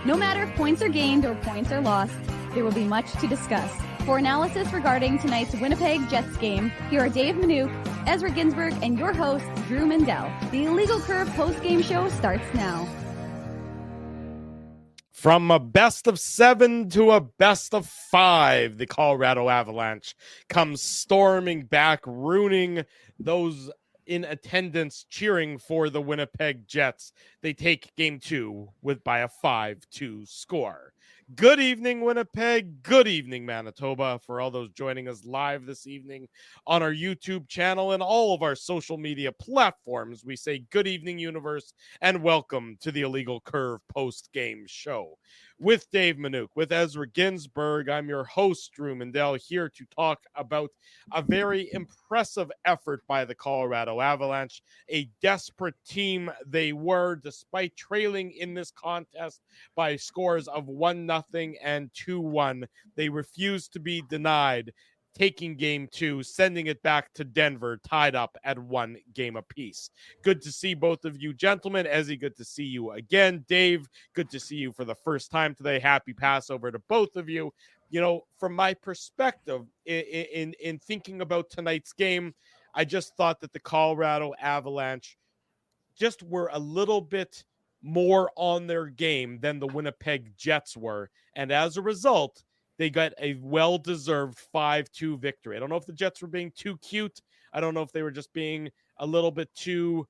No matter if points are gained or points are lost, there will be much to discuss. For analysis regarding tonight's Winnipeg Jets game, here are Dave Manouk, Ezra Ginsburg, and your host, Drew Mindell. The Illegal Curve post-game show starts now. From a best of 7 to a best of 5, the Colorado Avalanche comes storming back, ruining those in attendance cheering for the Winnipeg Jets. They take game 2 by a 5-2 score. Good evening, Winnipeg. Good evening, Manitoba. For all those joining us live this evening on our YouTube channel and all of our social media platforms, we say good evening, universe, and welcome to the Illegal Curve post-game show. With Dave Manouk, with Ezra Ginsburg, I'm your host, Drew Mindell, here to talk about a very impressive effort by the Colorado Avalanche. A desperate team they were, despite trailing in this contest by scores of 1-0 and 2-1. They refused to be denied, taking game 2, sending it back to Denver, tied up at 1 game apiece. Good to see both of you gentlemen. Ezzy, good to see you again. Dave, good to see you for the first time today. Happy Passover to both of you. You know, from my perspective, in thinking about tonight's game, I just thought that the Colorado Avalanche just were a little bit more on their game than the Winnipeg Jets were. And as a result, they got a well-deserved 5-2 victory. I don't know if the Jets were being too cute. I don't know if they were just being a little bit too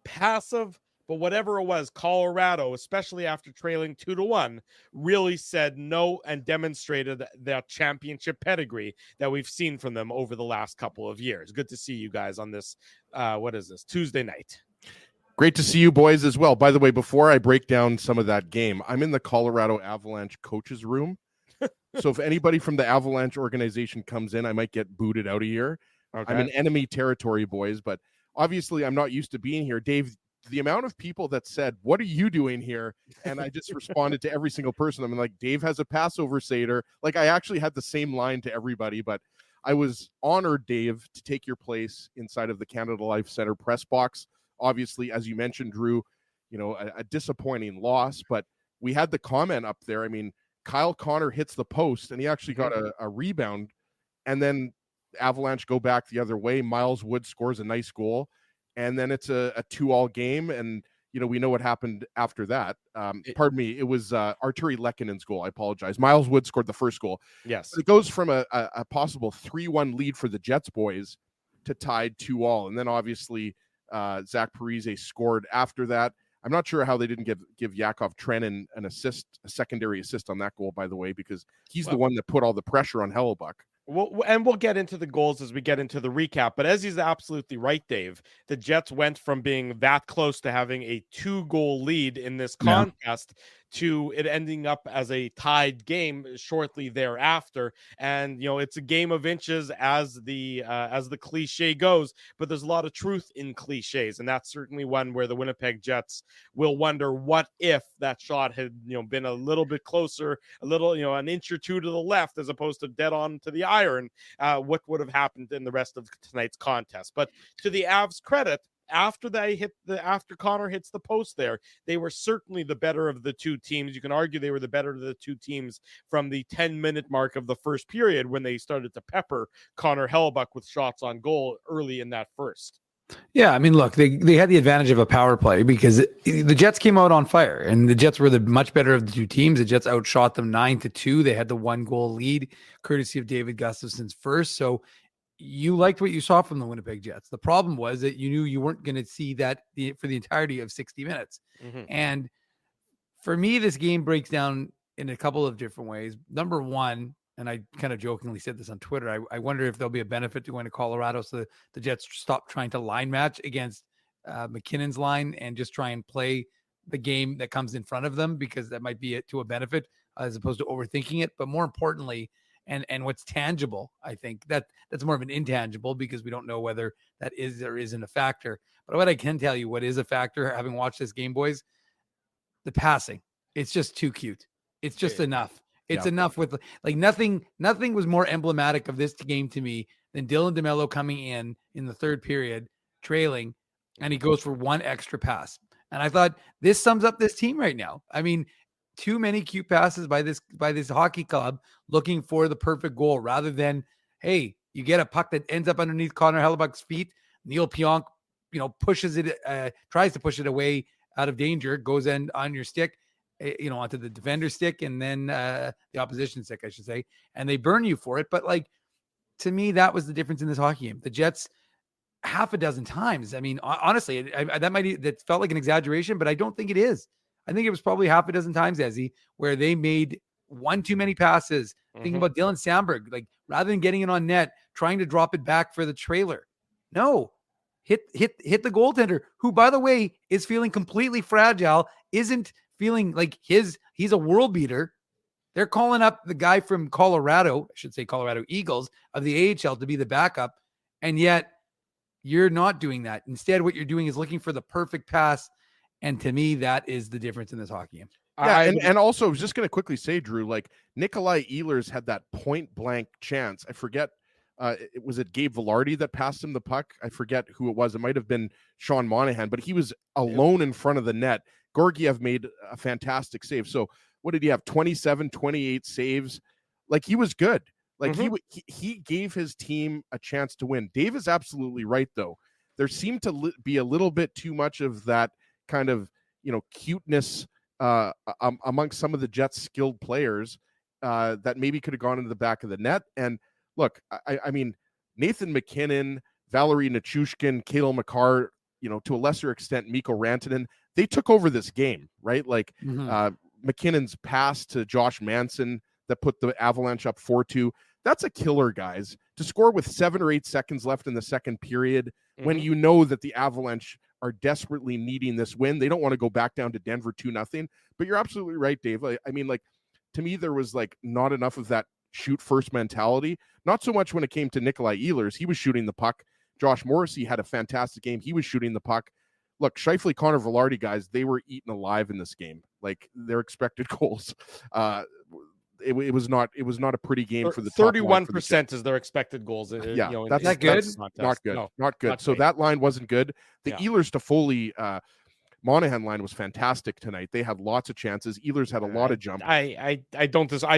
passive. But whatever it was, Colorado, especially after trailing 2-1, really said no and demonstrated that championship pedigree that we've seen from them over the last couple of years. Good to see you guys on this, Tuesday night. Great to see you boys as well. By the way, before I break down some of that game, I'm in the Colorado Avalanche coaches room. So if anybody from the Avalanche organization comes in, I might get booted out of here. Okay. I'm in enemy territory, boys, but obviously I'm not used to being here. Dave, the amount of people that said, "What are you doing here?" And I just responded to every single person. I'm like, Dave has a Passover Seder. Like, I actually had the same line to everybody, but I was honored, Dave, to take your place inside of the Canada Life Center press box. Obviously, as you mentioned, Drew, you know, a disappointing loss, but we had the comment up there. I mean, Kyle Connor hits the post and he actually got a rebound, and then Avalanche go back the other way. Miles Wood scores a nice goal, and then it's a 2-2 game. And, you know, we know what happened after that. Pardon me. It was Arturi Lekkonen's goal. I apologize. Miles Wood scored the first goal. Yes. But it goes from a possible 3-1 lead for the Jets boys to tied 2-2. And then obviously Zach Parise scored after that. I'm not sure how they didn't give Yakov Trenin an assist, a secondary assist on that goal, by the way, because he's the one that put all the pressure on Hellebuck. We'll get into the goals as we get into the recap. But as he's absolutely right, Dave, the Jets went from being that close to having a 2-goal lead in this contest to it ending up as a tied game shortly thereafter. And, you know, it's a game of inches as the cliche goes, but there's a lot of truth in cliches. And that's certainly one where the Winnipeg Jets will wonder what if that shot had, you know, been a little bit closer, a little, you know, an inch or two to the left, as opposed to dead on to the iron, what would have happened in the rest of tonight's contest. But to the Avs' credit, after Connor hits the post there, they were certainly the better of the two teams. You can argue they were the better of the two teams from the 10-minute mark of the first period when they started to pepper Connor Hellebuck with shots on goal early in that first. Yeah, I mean, look, they had the advantage of a power play because the Jets came out on fire, and the Jets were the much better of the two teams. The Jets outshot them 9-2. They had the 1-goal lead, courtesy of David Gustafson's first. So you liked what you saw from the Winnipeg Jets. The problem was that you knew you weren't going to see that for the entirety of 60 minutes. Mm-hmm. And for me, this game breaks down in a couple of different ways. Number one, and I kind of jokingly said this on Twitter, I wonder if there'll be a benefit to going to Colorado so the Jets stop trying to line match against McKinnon's line and just try and play the game that comes in front of them, because that might be to a benefit as opposed to overthinking it. But more importantly, and what's tangible, I think that's more of an intangible, because we don't know whether that is or isn't a factor. But what I can tell you, what is a factor, having watched this game, boys, the passing. It's just too cute. It's just enough. It's enough with like nothing was more emblematic of this game to me than Dylan DeMello coming in the third period, trailing, and he goes for one extra pass. And I thought, this sums up this team right now. I mean, too many cute passes by this hockey club looking for the perfect goal rather than, hey, you get a puck that ends up underneath Connor Hellebuck's feet. Neil Pionk, pushes it, tries to push it away out of danger, goes in on your stick, onto the defender's stick, and then the opposition stick, I should say, and they burn you for it. But like, to me, that was the difference in this hockey game. The Jets, half a dozen times. I mean, honestly, that felt like an exaggeration, but I don't think it is. I think it was probably half a dozen times, Ezzy, where they made one too many passes. Thinking about Dylan Sandberg, like rather than getting it on net, trying to drop it back for the trailer. No, hit the goaltender, who, by the way, is feeling completely fragile, isn't feeling like he's a world beater. They're calling up the guy from Colorado, I should say Colorado Eagles, of the AHL to be the backup. And yet you're not doing that. Instead, what you're doing is looking for the perfect pass. And to me, that is the difference in this hockey game. Yeah, and also, I was just going to quickly say, Drew, like Nikolai Ehlers had that point blank chance. I forget, was it Gabe Velarde that passed him the puck? I forget who it was. It might have been Sean Monahan, but he was alone in front of the net. Georgiev made a fantastic save. So what did he have? 27, 28 saves. Like, he was good. Like he gave his team a chance to win. Dave is absolutely right, though. There seemed to be a little bit too much of that kind of, cuteness amongst some of the Jets' skilled players that maybe could have gone into the back of the net. And look, I mean, Nathan McKinnon, Valerie Nichushkin, Kale McCarr, to a lesser extent, Mikko Rantanen, they took over this game, right? Like McKinnon's pass to Josh Manson that put the Avalanche up 4-2. That's a killer, guys. To score with 7 or 8 seconds left in the second period, when you know that the Avalanche are desperately needing this win. They don't want to go back down to Denver 2-0. But you're absolutely right, Dave. I mean, like, to me, there was like not enough of that shoot first mentality. Not so much when it came to Nikolai Ehlers. He was shooting the puck. Josh Morrissey had a fantastic game. He was shooting the puck. Look, Scheifele, Connor Velarde, guys, they were eaten alive in this game. Like, their expected goals. It was not a pretty game for the 31% is their expected goals. That's not good. Not good. No, not good. not So great. that line wasn't good. The Yeah. Ehlers to Foley Monahan line was fantastic tonight. They had lots of chances. Ehlers had a lot of jump. I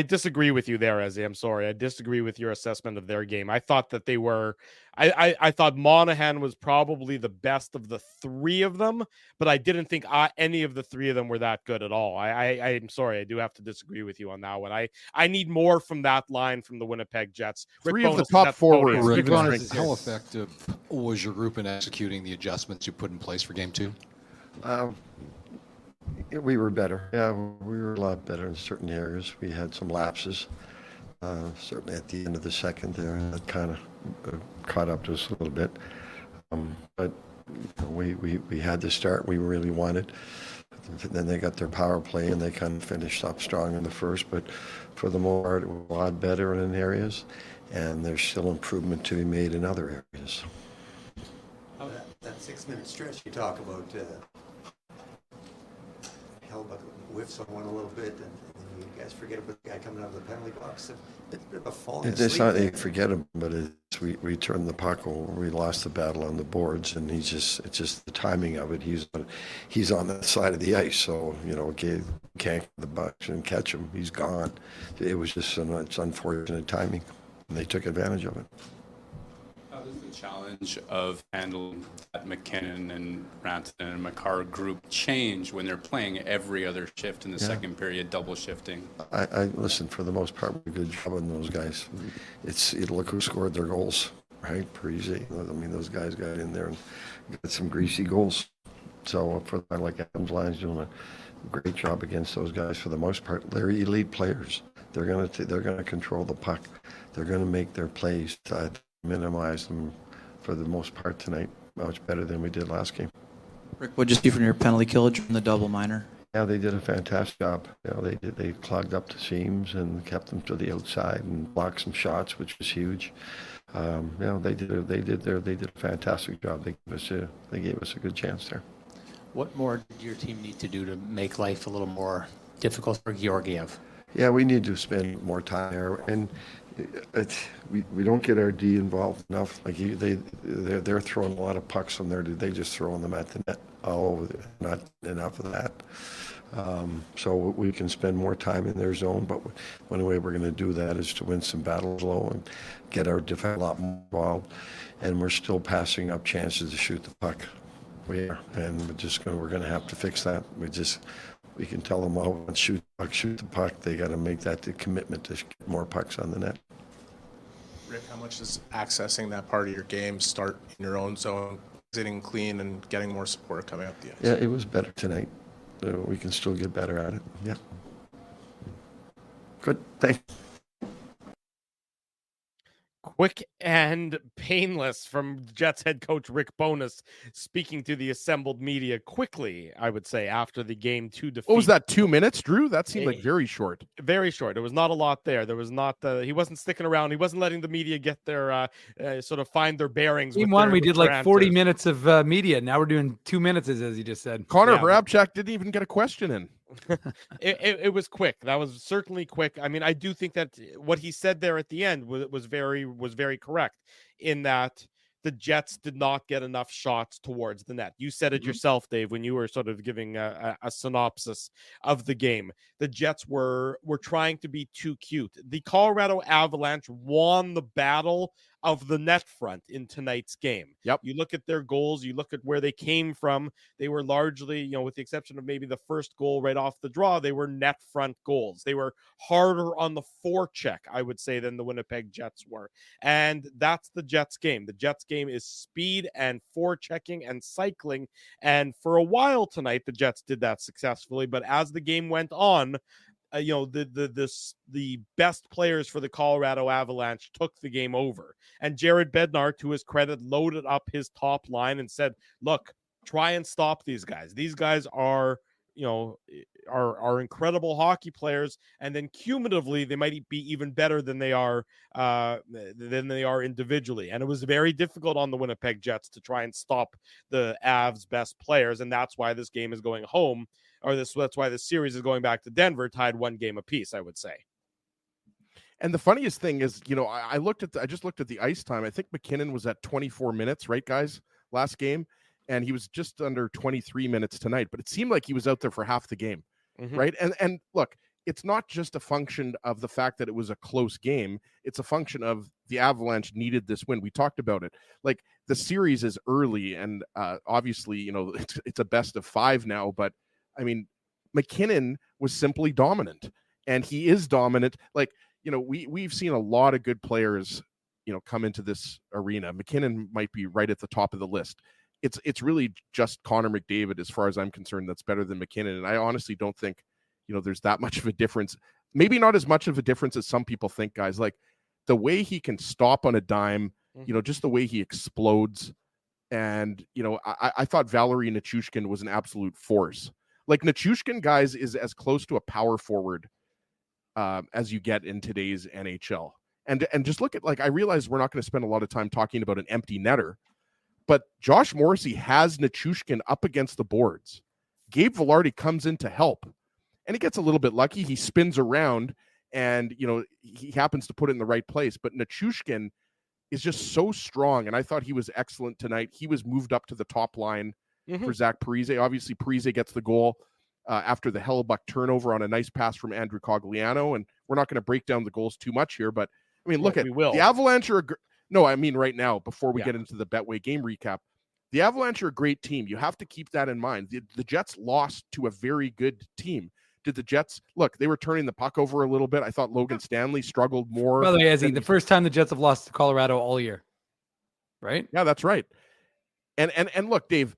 disagree with you there, Ezzy. I'm sorry. I disagree with your assessment of their game. I thought that they were I thought Monahan was probably the best of the three of them, but I didn't think any of the three of them were that good at all. I'm sorry. I do have to disagree with you on that one. I need more from that line from the Winnipeg Jets. Three of the top forwards. How effective was your group in executing the adjustments you put in place for game 2? We were better. Yeah, we were a lot better in certain areas. We had some lapses, certainly at the end of the second there, and that kind of caught up to us a little bit. But we had to start. We really wanted. Then they got their power play, and they kind of finished up strong in the first. But for the most part, it was a lot better in areas, and there's still improvement to be made in other areas. That 6-minute stretch you talk about, Hellebuck whiffs on one a little bit, and you guys forget about the guy coming out of the penalty box. It's a bit of a falling asleep. It's not they forget him, but we turned the puck over. We lost the battle on the boards, and it's just the timing of it. He's on that side of the ice, so can't get the buck and catch him. He's gone. It was just it's unfortunate timing, and they took advantage of it. How does the challenge of handling that McKinnon and Rantanen and McCarr group change when they're playing every other shift in the second period, double shifting? I listen, for the most part, we did a good job on those guys. Look who scored their goals, right? Pretty. I mean, those guys got in there and got some greasy goals. So for like Adam's line's doing a great job against those guys for the most part. They're elite players. They're gonna control the puck. They're gonna make their plays to minimize them for the most part tonight. Much better than we did last game. Rick, what'd you see from your penalty killage from the double minor? Yeah, they did a fantastic job. They clogged up the seams and kept them to the outside and blocked some shots, which was huge. They did a fantastic job. They gave us a good chance there. What more did your team need to do to make life a little more difficult for Georgiev? Yeah, we need to spend more time there, and we don't get our D involved enough. Like they're throwing a lot of pucks on there. They just throwing them at the net all over. Not enough of that. So we can spend more time in their zone, but one way we're going to do that is to win some battles low and get our defense a lot more involved. And we're still passing up chances to shoot the puck. We are, and we're going to have to fix that. We can tell them, oh, shoot the puck. They got to make that the commitment to get more pucks on the net. Rick, how much does accessing that part of your game start in your own zone, sitting clean and getting more support coming up the ice? Yeah, it was better tonight. We can still get better at it. Yeah. Good. Thanks. Quick and painless from Jets head coach Rick Bowness speaking to the assembled media quickly, I would say, after the game to defeat. What was that, 2 minutes, Drew? That seemed like very short. Very short. There was not a lot there. There was not he wasn't sticking around. He wasn't letting the media get their sort of find their bearings. Game one, we did like 40 minutes of media. Now we're doing 2 minutes, as you just said. Connor Hrabchak didn't even get a question in. It was quick. That was certainly quick. I mean, I do think that what he said there at the end was very correct in that the Jets did not get enough shots towards the net. You said it yourself, Dave, when you were sort of giving a synopsis of the game. The Jets were trying to be too cute. The Colorado Avalanche won the battle of the net front in tonight's game. Yep. You look at their goals, you look at where they came from. They were largely, with the exception of maybe the first goal right off the draw, they were net front goals. They were harder on the forecheck, I would say, than the Winnipeg Jets were. And that's the Jets game. The Jets game is speed and forechecking and cycling. And for a while tonight, the Jets did that successfully. But as the game went on, the best players for the Colorado Avalanche took the game over. And Jared Bednar, to his credit, loaded up his top line and said, look, try and stop these guys. These guys are incredible hockey players, and then cumulatively they might be even better than they are individually. And it was very difficult on the Winnipeg Jets to try and stop the Avs' best players, and that's why this game is going home. That's why the series is going back to Denver, tied 1 game apiece, I would say. And the funniest thing is, I just looked at the ice time. I think McKinnon was at 24 minutes, right, guys, last game, and he was just under 23 minutes tonight. But it seemed like he was out there for half the game, right? And look, it's not just a function of the fact that it was a close game. It's a function of the Avalanche needed this win. We talked about it. Like, the series is early, and obviously, it's a best of 5 now, but I mean, McKinnon was simply dominant, and he is dominant. Like, we've seen a lot of good players, come into this arena. McKinnon might be right at the top of the list. It's really just Connor McDavid, as far as I'm concerned, that's better than McKinnon. And I honestly don't think, there's that much of a difference. Maybe not as much of a difference as some people think, guys. Like, the way he can stop on a dime, just the way he explodes. And, I thought Valerie Nichushkin was an absolute force. Like, Nichushkin, guys, is as close to a power forward as you get in today's NHL. And just look at, like, I realize we're not going to spend a lot of time talking about an empty netter, but Josh Morrissey has Nichushkin up against the boards. Gabe Vilardi comes in to help, and he gets a little bit lucky. He spins around, and, he happens to put it in the right place. But Nichushkin is just so strong, and I thought he was excellent tonight. He was moved up to the top line for Zach Parise. Obviously, Parise gets the goal after the Hellebuck turnover on a nice pass from Andrew Cogliano. And we're not going to break down the goals too much here, but I mean, look at the Avalanche are right now, before we get into the Betway game recap, the Avalanche are a great team. You have to keep that in mind. The Jets lost to a very good team. Did the Jets look? They were turning the puck over a little bit. I thought Logan Stanley struggled more. By the way, the first time the Jets have lost to Colorado all year, right? Yeah, that's right. And look, Dave,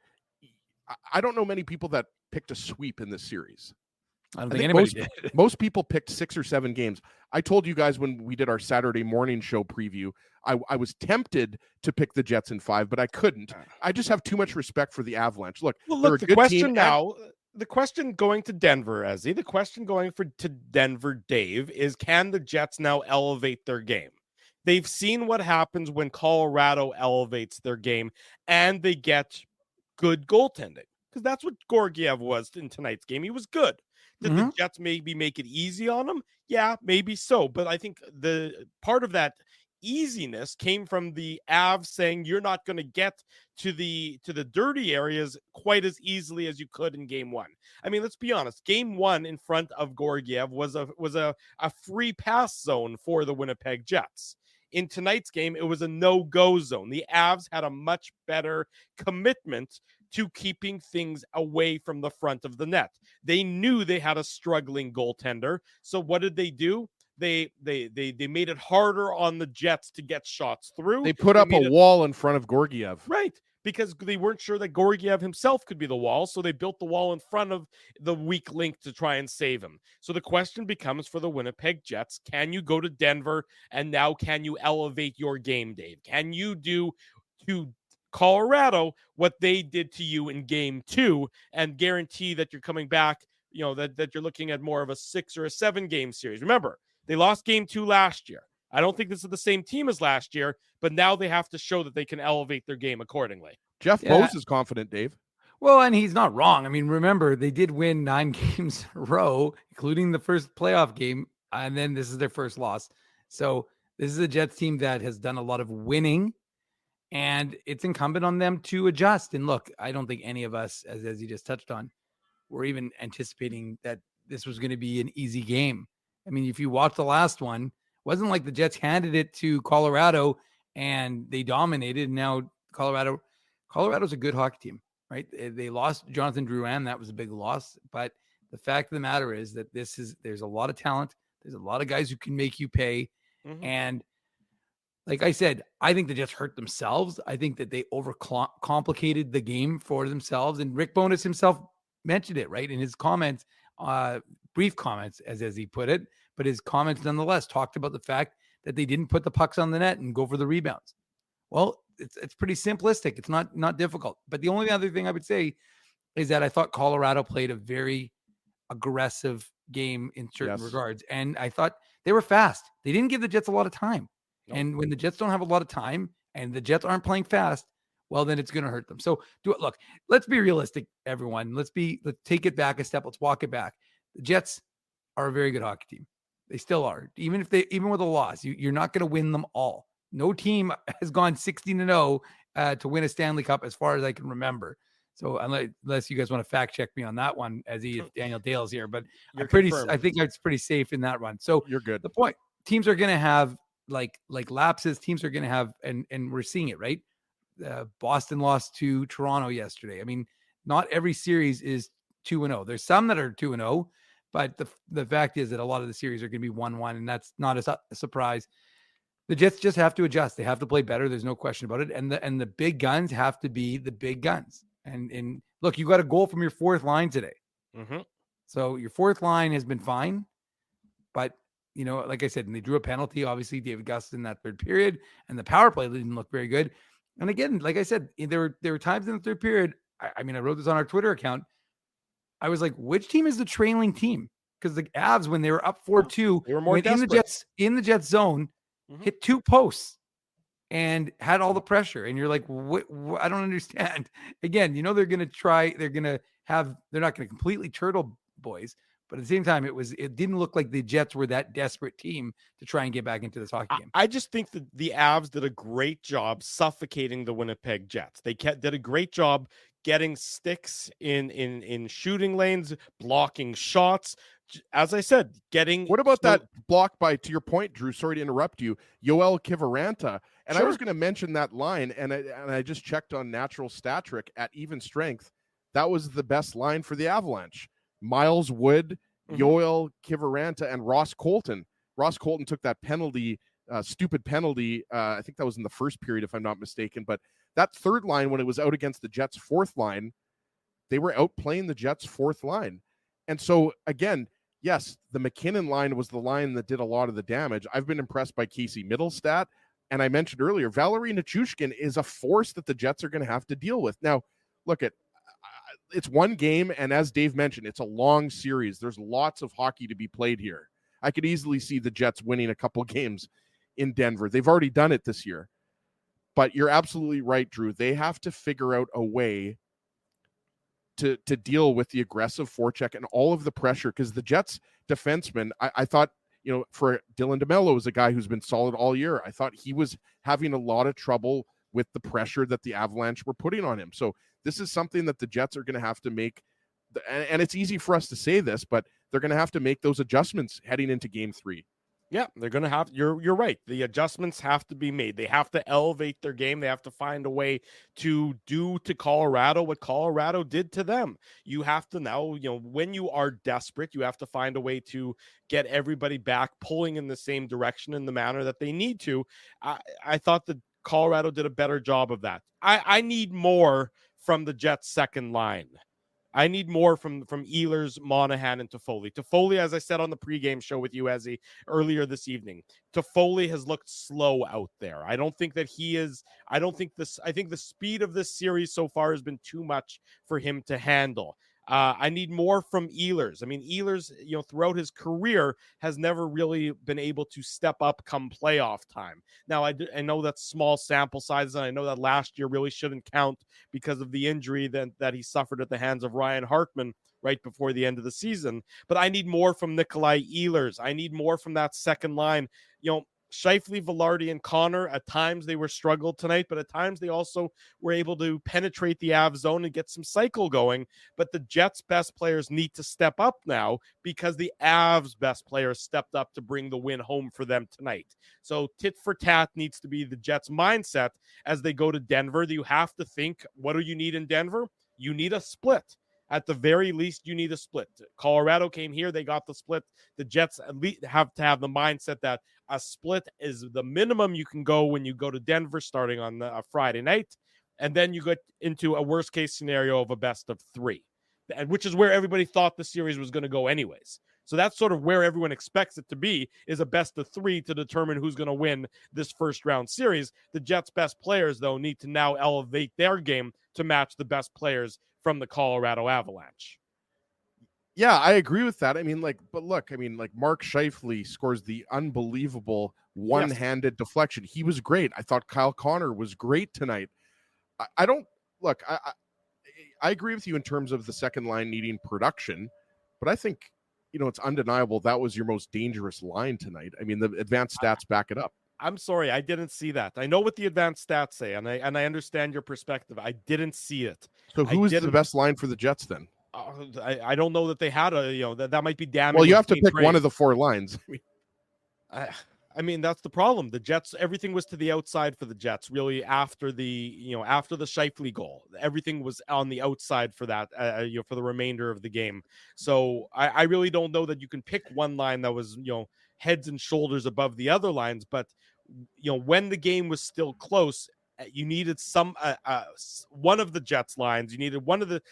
I don't know many people that picked a sweep in this series. I don't think anybody did. Most people picked 6 or 7 games. I told you guys when we did our Saturday morning show preview, I was tempted to pick the Jets in 5, but I couldn't. I just have too much respect for the Avalanche. Look, the question now, the question going to Denver, Ezzy, the question going to Denver, Dave, is can the Jets now elevate their game? They've seen what happens when Colorado elevates their game and they get good goaltending, because that's what Georgiev was in tonight's game. He was good. Did the Jets maybe make it easy on him? Yeah, maybe so. But I think the part of that easiness came from the Avs saying you're not going to get to the dirty areas quite as easily as you could in game one. I mean, let's be honest. Game one in front of Georgiev was a free pass zone for the Winnipeg Jets. In tonight's game, it was a no-go zone. The Avs had a much better commitment to keeping things away from the front of the net. They knew they had a struggling goaltender. So what did they do? They made it harder on the Jets to get shots through. They put up a wall in front of Georgiev. Right, because they weren't sure that Georgiev himself could be the wall, so they built the wall in front of the weak link to try and save him. So the question becomes for the Winnipeg Jets, can you go to Denver, and now can you elevate your game, Dave? Can you do to Colorado what they did to you in game two and guarantee that you're coming back, that you're looking at more of a 6 or a 7 game series? Remember, they lost game 2 last year. I don't think this is the same team as last year, but now they have to show that they can elevate their game accordingly. Jeff Bose is confident, Dave. Well, and he's not wrong. I mean, remember, they did win 9 games in a row, including the first playoff game, and then this is their first loss. So this is a Jets team that has done a lot of winning, and it's incumbent on them to adjust. And look, I don't think any of us, as you just touched on, were even anticipating that this was going to be an easy game. I mean, if you watch the last one, it wasn't like the Jets handed it to Colorado and they dominated. And now Colorado's a good hockey team, right? They lost Jonathan Drouin. That was a big loss. But the fact of the matter is that there's a lot of talent. There's a lot of guys who can make you pay. Mm-hmm. And like I said, I think the Jets hurt themselves. I think that they overcomplicated the game for themselves. And Rick Bowness himself mentioned it, right? In his comments, brief comments, as he put it, but his comments nonetheless talked about the fact that they didn't put the pucks on the net and go for the rebounds. Well, it's pretty simplistic. It's not difficult. But the only other thing I would say is that I thought Colorado played a very aggressive game in certain regards. And I thought they were fast. They didn't give the Jets a lot of time. Nope. And when the Jets don't have a lot of time and the Jets aren't playing fast, well, then it's going to hurt them. So look, let's be realistic, everyone. Let's take it back a step. Let's walk it back. The Jets are a very good hockey team. They still are. Even with a loss, you're not going to win them all. No team has gone 16-0 to win a Stanley Cup as far as I can remember. So unless you guys want to fact check me on that one, as Daniel Dale's here, but I think it's pretty safe in that run. So you're good. The point, teams are going to have like lapses. Teams are going to have, and we're seeing it, right? Boston lost to Toronto yesterday. I mean, not every series is 2-0. There's some that are 2-0, but the fact is that a lot of the series are going to be 1-1, and that's not a surprise. The Jets just have to adjust. They have to play better. There's no question about it. And the big guns have to be the big guns. And look, you got a goal from your fourth line today. Mm-hmm. So your fourth line has been fine, but like I said, and they drew a penalty. Obviously, David Gustin in that third period, and the power play didn't look very good. And again, like I said, there were times in the third period. I wrote this on our Twitter account. I was like, which team is the trailing team? Because the Avs, when they were up 4-2, they were more desperate. in the Jets zone, hit 2 posts and had all the pressure. And you're like, what? I don't understand. Again, they're going to try. They're not going to completely turtle boys. But at the same time, it didn't look like the Jets were that desperate team to try and get back into this hockey game. I just think that the Avs did a great job suffocating the Winnipeg Jets. They did a great job getting sticks in shooting lanes, blocking shots. As I said, What about that block by, to your point, Drew, sorry to interrupt you, Yoel Kiviranta. And I was going to mention that line, and I just checked on Natural Stat Trick at even strength. That was the best line for the Avalanche. Miles Wood, Yoel Kiviranta, and Ross Colton. Ross Colton took that penalty, stupid penalty. I think that was in the first period, if I'm not mistaken. But that third line, when it was out against the Jets' fourth line, they were outplaying the Jets' fourth line. And so, again, yes, the McKinnon line was the line that did a lot of the damage. I've been impressed by Casey Middlestat. And I mentioned earlier, Valerie Nichushkin is a force that the Jets are going to have to deal with. Now, look at it's one game, and as Dave mentioned, it's a long series. There's lots of hockey to be played here. I could easily see the Jets winning a couple games in Denver. They've already done it this year. But you're absolutely right, Drew. They have to figure out a way to deal with the aggressive forecheck and all of the pressure, because the Jets defensemen, I thought for Dylan DeMello is a guy who's been solid all year. I thought he was having a lot of trouble with the pressure that the Avalanche were putting on him. So this is something that the Jets are going to have to make. And it's easy for us to say this, but they're going to have to make those adjustments heading into game 3. Yeah, they're going to have, you're right. The adjustments have to be made. They have to elevate their game. They have to find a way to do to Colorado what Colorado did to them. You have to now, when you are desperate, you have to find a way to get everybody back pulling in the same direction in the manner that they need to. I thought that Colorado did a better job of that. I need more from the Jets' second line. I need more from Ehlers, Monahan, and Toffoli. Toffoli, as I said on the pregame show with you, Ezzy, earlier this evening, Toffoli has looked slow out there. I think the speed of this series so far has been too much for him to handle. I need more from Ehlers. I mean, Ehlers, throughout his career has never really been able to step up come playoff time. Now, I know that's small sample sizes, and I know that last year really shouldn't count because of the injury that he suffered at the hands of Ryan Hartman right before the end of the season. But I need more from Nikolai Ehlers. I need more from that second line. Scheifele, Velarde, and Connor, at times they were struggled tonight, but at times they also were able to penetrate the Av zone and get some cycle going. But the Jets' best players need to step up now because the Avs' best players stepped up to bring the win home for them tonight. So tit for tat needs to be the Jets' mindset as they go to Denver. You have to think, what do you need in Denver? You need a split. At the very least, you need a split. Colorado came here. They got the split. The Jets at least have to have the mindset that a split is the minimum you can go when you go to Denver starting on a Friday night. And then you get into a worst-case scenario of a best of 3, which is where everybody thought the series was going to go anyways. So that's sort of where everyone expects it to be, is a best of 3 to determine who's going to win this first-round series. The Jets' best players, though, need to now elevate their game to match the best players from the Colorado Avalanche. Yeah, I agree with that. Mark Scheifele scores the unbelievable one-handed deflection. He was great. I thought Kyle Connor was great tonight. I agree with you in terms of the second line needing production, but I think, it's undeniable that was your most dangerous line tonight. I mean, the advanced stats back it up. I'm sorry, I didn't see that. I know what the advanced stats say, and I understand your perspective. I didn't see it. So who is the best line for the Jets then? I don't know that they had that might be damning. Well, you have to pick one of the 4 lines. I mean, that's the problem. The Jets, everything was to the outside for the Jets, really, after the Scheifele goal. Everything was on the outside for that, for the remainder of the game. So I really don't know that you can pick one line that was, heads and shoulders above the other lines. But, when the game was still close, you needed one of the Jets lines. You needed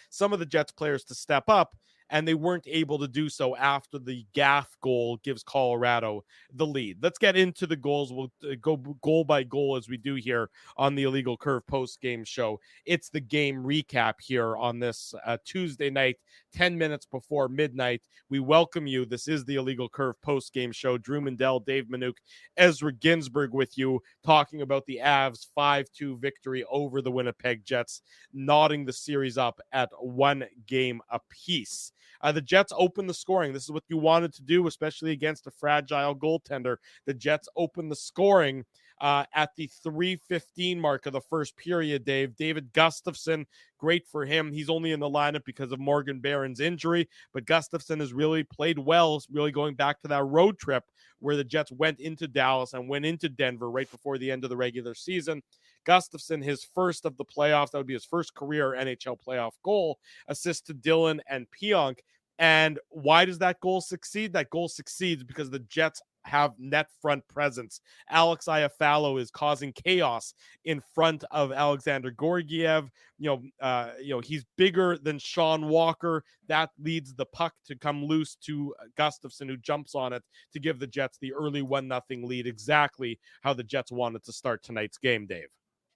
some of the Jets players to step up, and they weren't able to do so after the Gaff goal gives Colorado the lead. Let's get into the goals. We'll go goal by goal as we do here on the Illegal Curve post-game show. It's the game recap here on this Tuesday night, 10 minutes before midnight. We welcome you. This is the Illegal Curve post-game show. Drew Mandel, Dave Minuk, Ezra Ginsburg with you, talking about the Avs' 5-2 victory over the Winnipeg Jets, knotting the series up at 1 game apiece. The Jets opened the scoring. This is what you wanted to do, especially against a fragile goaltender. The Jets opened the scoring at the 3:15 mark of the first period, Dave. David Gustafsson, great for him. He's only in the lineup because of Morgan Barron's injury, but Gustafsson has really played well, really going back to that road trip where the Jets went into Dallas and went into Denver right before the end of the regular season. Gustafsson, his first of the playoffs, that would be his first career NHL playoff goal, assist to Dillon and Pionk. And why does that goal succeed? That goal succeeds because the Jets have net front presence. Alex Iafallo is causing chaos in front of Alexander Georgiev. He's bigger than Sean Walker. That leads the puck to come loose to Gustafsson, who jumps on it to give the Jets the early 1-0 lead. Exactly how the Jets wanted to start tonight's game, Dave.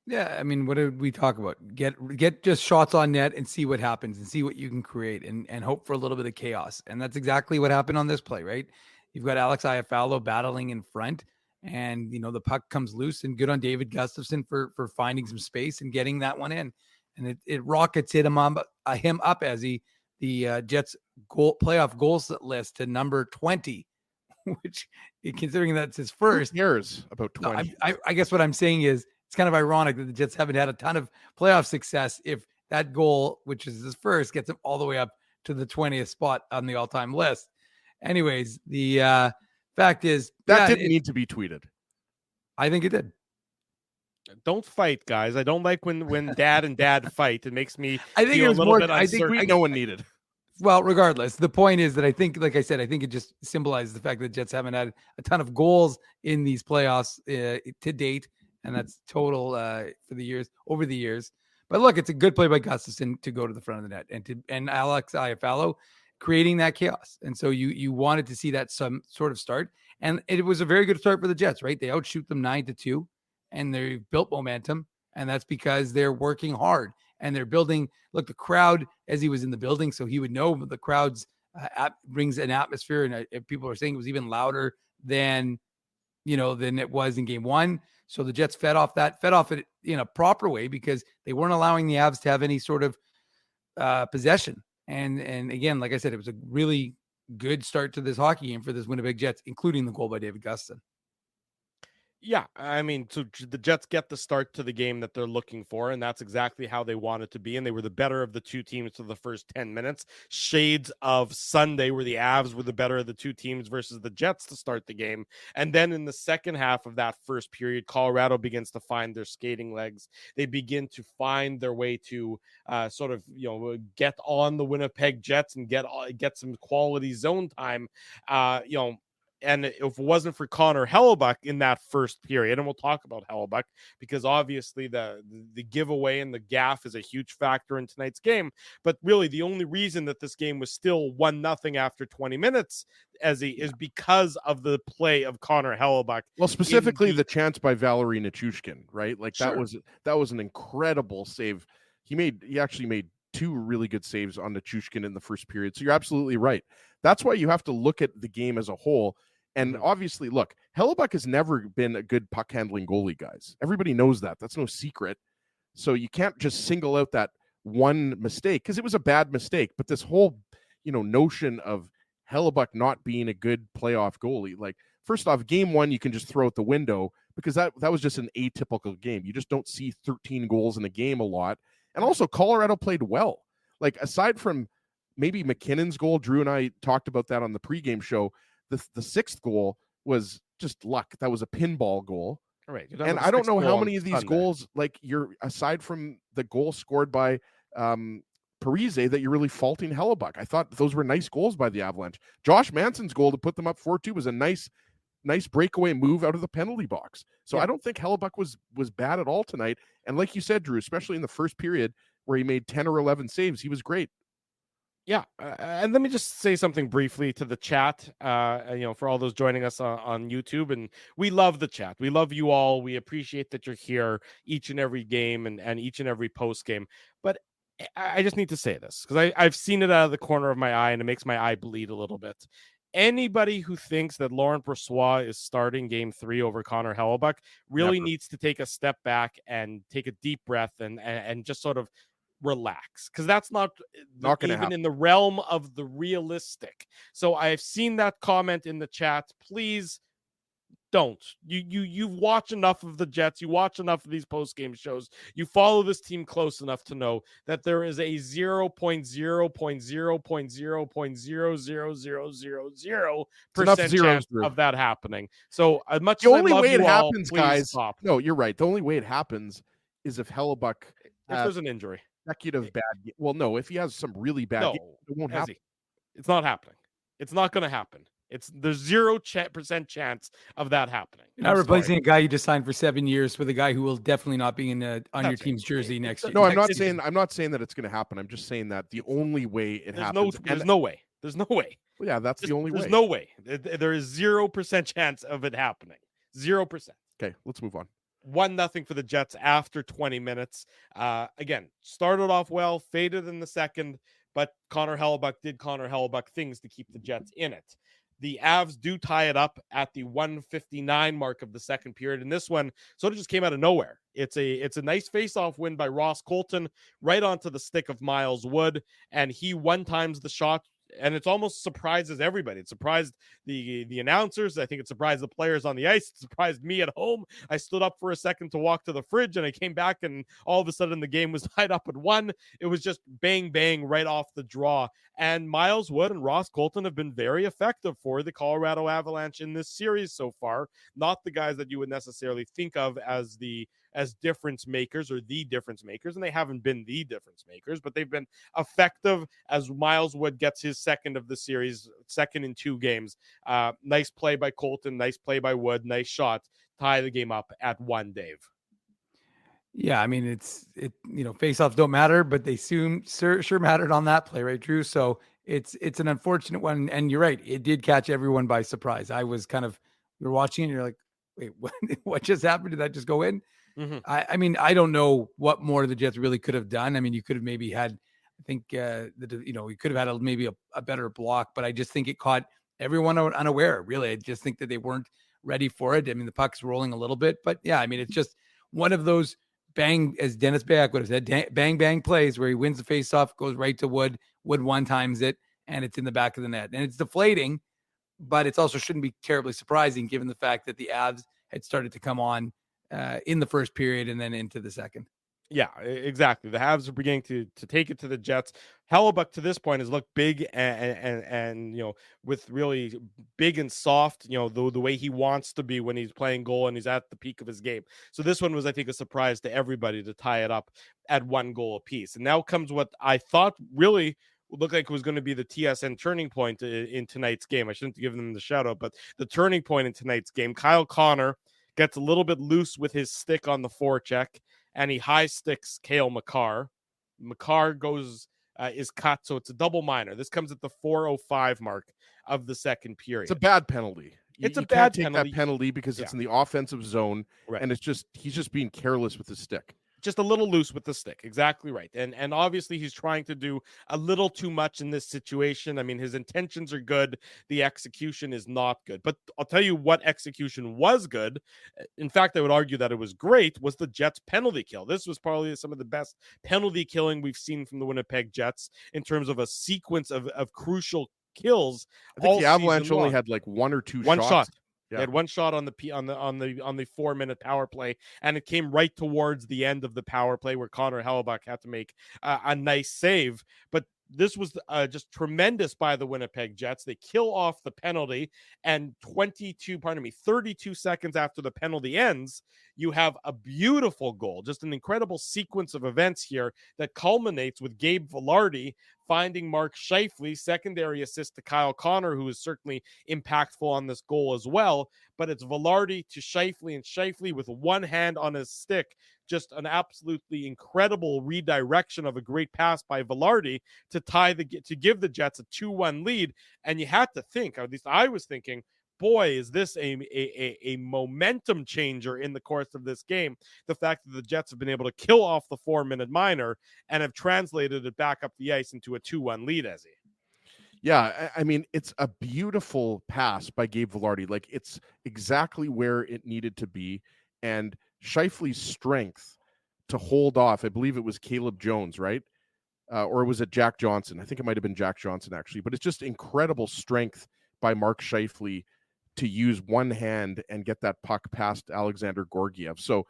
Yeah, I mean, what did we talk about? Get just shots on net and see what happens and see what you can create and hope for a little bit of chaos. And that's exactly what happened on this play, right? You've got Alex Iafallo battling in front, and the puck comes loose, and good on David Gustafsson for finding some space and getting that one in. And it rockets him up as the Jets playoff goals list to number 20. which, considering that's his first. Who cares about 20? I guess what I'm saying is it's kind of ironic that the Jets haven't had a ton of playoff success if that goal, which is his first, gets him all the way up to the 20th spot on the all-time list. Anyways, the fact is that didn't need to be tweeted. I think it did. Don't fight, guys. I don't like when dad and dad fight. It makes me I think feel it was a little more, bit uncertain. No one needed. Well, regardless, the point is that I think, like I said, I think it just symbolizes the fact that the Jets haven't had a ton of goals in these playoffs to date, and that's total for the years over the years. But look, it's a good play by Gustafsson to go to the front of the net and Alex Iafallo creating that chaos. And so you wanted to see that some sort of start, and it was a very good start for the Jets, right? They outshoot them 9-2, and they built momentum, and that's because they're working hard and they're building. Look, the crowd, as he was in the building, so he would know the crowd's brings an atmosphere, and people are saying it was even louder than it was in game one. So the Jets fed off it in a proper way because they weren't allowing the Avs to have any sort of possession. And again, like I said, it was a really good start to this hockey game for this Winnipeg Jets, including the goal by David Gustafsson. Yeah, I mean, so the Jets get the start to the game that they're looking for, and that's exactly how they wanted to be. And they were the better of the two teams for the first 10 minutes. Shades of Sunday, where the Avs were the better of the two teams versus the Jets to start the game. And then in the second half of that first period, Colorado begins to find their skating legs. They begin to find their way to get on the Winnipeg Jets and get some quality zone time. And if it wasn't for Connor Hellebuyck in that first period, and we'll talk about Hellebuyck because obviously the giveaway and the gaff is a huge factor in tonight's game. But really, the only reason that this game was still 1-0 after 20 minutes, is because of the play of Connor Hellebuyck. Well, specifically the chance by Valeri Nichushkin, right? Like Sure. that was an incredible save. He actually made two really good saves on Nichushkin in the first period. So you're absolutely right. That's why you have to look at the game as a whole. And obviously, look, Hellebuyck has never been a good puck handling goalie, guys. Everybody knows that. That's no secret. So you can't just single out that one mistake because it was a bad mistake. But this whole, notion of Hellebuyck not being a good playoff goalie, like, first off, game one, you can just throw out the window because that was just an atypical game. You just don't see 13 goals in a game a lot. And also, Colorado played well. Like, aside from maybe McKinnon's goal, Drew and I talked about that on the pregame show. The sixth goal was just luck. That was a pinball goal. All right. And I don't know how many of these goals, like, you're, aside from the goal scored by Parise, that you're really faulting Hellebuyck. I thought those were nice goals by the Avalanche. Josh Manson's goal to put them up 4-2 was a nice breakaway move out of the penalty box. So I don't think Hellebuyck was bad at all tonight. And like you said, Drew, especially in the first period where he made 10 or 11 saves, he was great. Yeah, and let me just say something briefly to the chat, for all those joining us on YouTube. And we love the chat. We love you all. We appreciate that you're here each and every game and each and every post game. But I just need to say this because I've seen it out of the corner of my eye and it makes my eye bleed a little bit. Anybody who thinks that Laurent Brossoit is starting game 3 over Connor Hellebuyck really needs to take a step back and take a deep breath and just sort of relax, because that's not gonna even happen in the realm of the realistic. So I've seen that comment in the chat. Please don't. You watch enough of the Jets, you watch enough of these post-game shows, you follow this team close enough to know that there is a 0.0.0.0.00000% chance of that happening. So as much the as only I love way it you all, happens, please guys. stop. No, you're right. The only way it happens is if Hellebuyck If there's an injury. Consecutive bad. Well, no, if he has some really bad, game, it won't happen. It's not happening. It's not going to happen. There's 0% chance of that happening. You're not replacing a guy you just signed for 7 years with a guy who will definitely not be on your team's jersey next year. No, I'm not saying that it's going to happen. I'm just saying that the only way it happens. There's no way. There's no way. Well, yeah, that's the only way. There's no way. There is 0% chance of it happening. 0%. Okay, let's move on. 1-0 for the Jets after 20 minutes. Again, started off well, faded in the second, but Connor Hellebuyck did Connor Hellebuyck things to keep the Jets in it. The Avs do tie it up at the 1:59 mark of the second period, and this one sort of just came out of nowhere. It's a nice face-off win by Ross Colton right onto the stick of Miles Wood, and he one times the shot and it's almost surprises everybody. It surprised the announcers. I think it surprised the players on the ice. It surprised me at home. I stood up for a second to walk to the fridge, and I came back, and all of a sudden the game was tied up at 1. It was just bang bang right off the draw. And Miles Wood and Ross Colton have been very effective for the Colorado Avalanche in this series so far. Not the guys that you would necessarily think of as difference makers or the difference makers, and they haven't been the difference makers, but they've been effective as Miles Wood gets his second of the series, second in 2 games. Nice play by Colton, nice play by Wood, nice shot, tie the game up at 1, Dave. Yeah, I mean, faceoffs don't matter, but they sure mattered on that play, right, Drew? So it's an unfortunate one, and you're right, it did catch everyone by surprise. I was you're watching, and you're like, wait, what just happened? Did that just go in? Mm-hmm. I mean, I don't know what more the Jets really could have done. I mean, you could have maybe had, I think, you could have had maybe a better block, but I just think it caught everyone unaware, really. I just think that they weren't ready for it. I mean, the puck's rolling a little bit, but yeah, I mean, it's just one of those bang, as Dennis Bayak would have said, bang, bang plays where he wins the faceoff, goes right to Wood, Wood one times it, and it's in the back of the net. And it's deflating, but it also shouldn't be terribly surprising given the fact that the Avs had started to come on in the first period and then into the second. Yeah, exactly. The Habs are beginning to take it to the Jets. Hellebuck to this point has looked big and with really big and soft, the way he wants to be when he's playing goal and he's at the peak of his game. So this one was, I think, a surprise to everybody to tie it up at 1 goal apiece. And now comes what I thought really looked like it was going to be the TSN turning point in tonight's game. I shouldn't give them the shout out, but the turning point in tonight's game, Kyle Connor gets a little bit loose with his stick on the forecheck, and he high sticks Cale Makar. Makar is cut, so it's a double minor. This comes at the 4:05 mark of the second period. It's a bad penalty. It's a you bad can't take penalty. that penalty because it's in the offensive zone, right. And he's just being careless with his stick. Just a little loose with the stick. Exactly right. And obviously he's trying to do a little too much in this situation. I mean, his intentions are good. The execution is not good. But I'll tell you what execution was good. In fact, I would argue that it was great, was the Jets penalty kill. This was probably some of the best penalty killing we've seen from the Winnipeg Jets in terms of a sequence of crucial kills. I think the Avalanche only had like 1 or 2 shots. Shot. They had 1 shot on the 4-minute power play, and it came right towards the end of the power play where Connor Hellebuck had to make a nice save. But this was just tremendous by the Winnipeg Jets. They kill off the penalty, and 32 seconds after the penalty ends, you have a beautiful goal, just an incredible sequence of events here that culminates with Gabe Vilardi finding Mark Scheifele, secondary assist to Kyle Connor, who is certainly impactful on this goal as well. But it's Vilardi to Scheifele, and Scheifele with one hand on his stick. Just an absolutely incredible redirection of a great pass by Vilardi to give the Jets a 2-1 lead. And you had to think, or at least I was thinking, boy, is this a momentum changer in the course of this game. The fact that the Jets have been able to kill off the 4-minute minor and have translated it back up the ice into a 2-1 lead, Ezzy. Yeah, I mean, it's a beautiful pass by Gabe Vilardi. Like, it's exactly where it needed to be. And Scheifele's strength to hold off, I believe it was Caleb Jones, right? Or was it Jack Johnson? I think it might have been Jack Johnson, actually. But it's just incredible strength by Mark Scheifele to use one hand and get that puck past Alexander Gorgiev. So,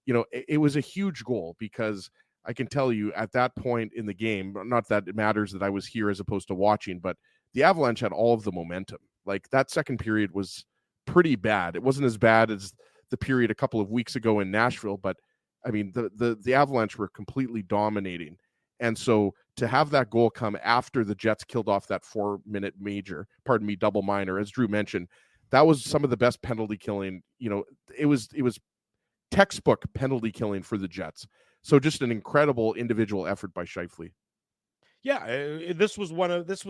it was a huge goal because I can tell you at that point in the game, not that it matters that I was here as opposed to watching, but the Avalanche had all of the momentum. Like, that second period was pretty bad. It wasn't as bad as the period a couple of weeks ago in Nashville, but I mean, the Avalanche were completely dominating. And so to have that goal come after the Jets killed off that 4-minute double minor, as Drew mentioned, that was some of the best penalty killing. It was textbook penalty killing for the Jets. So just an incredible individual effort by Scheifele. Yeah, this was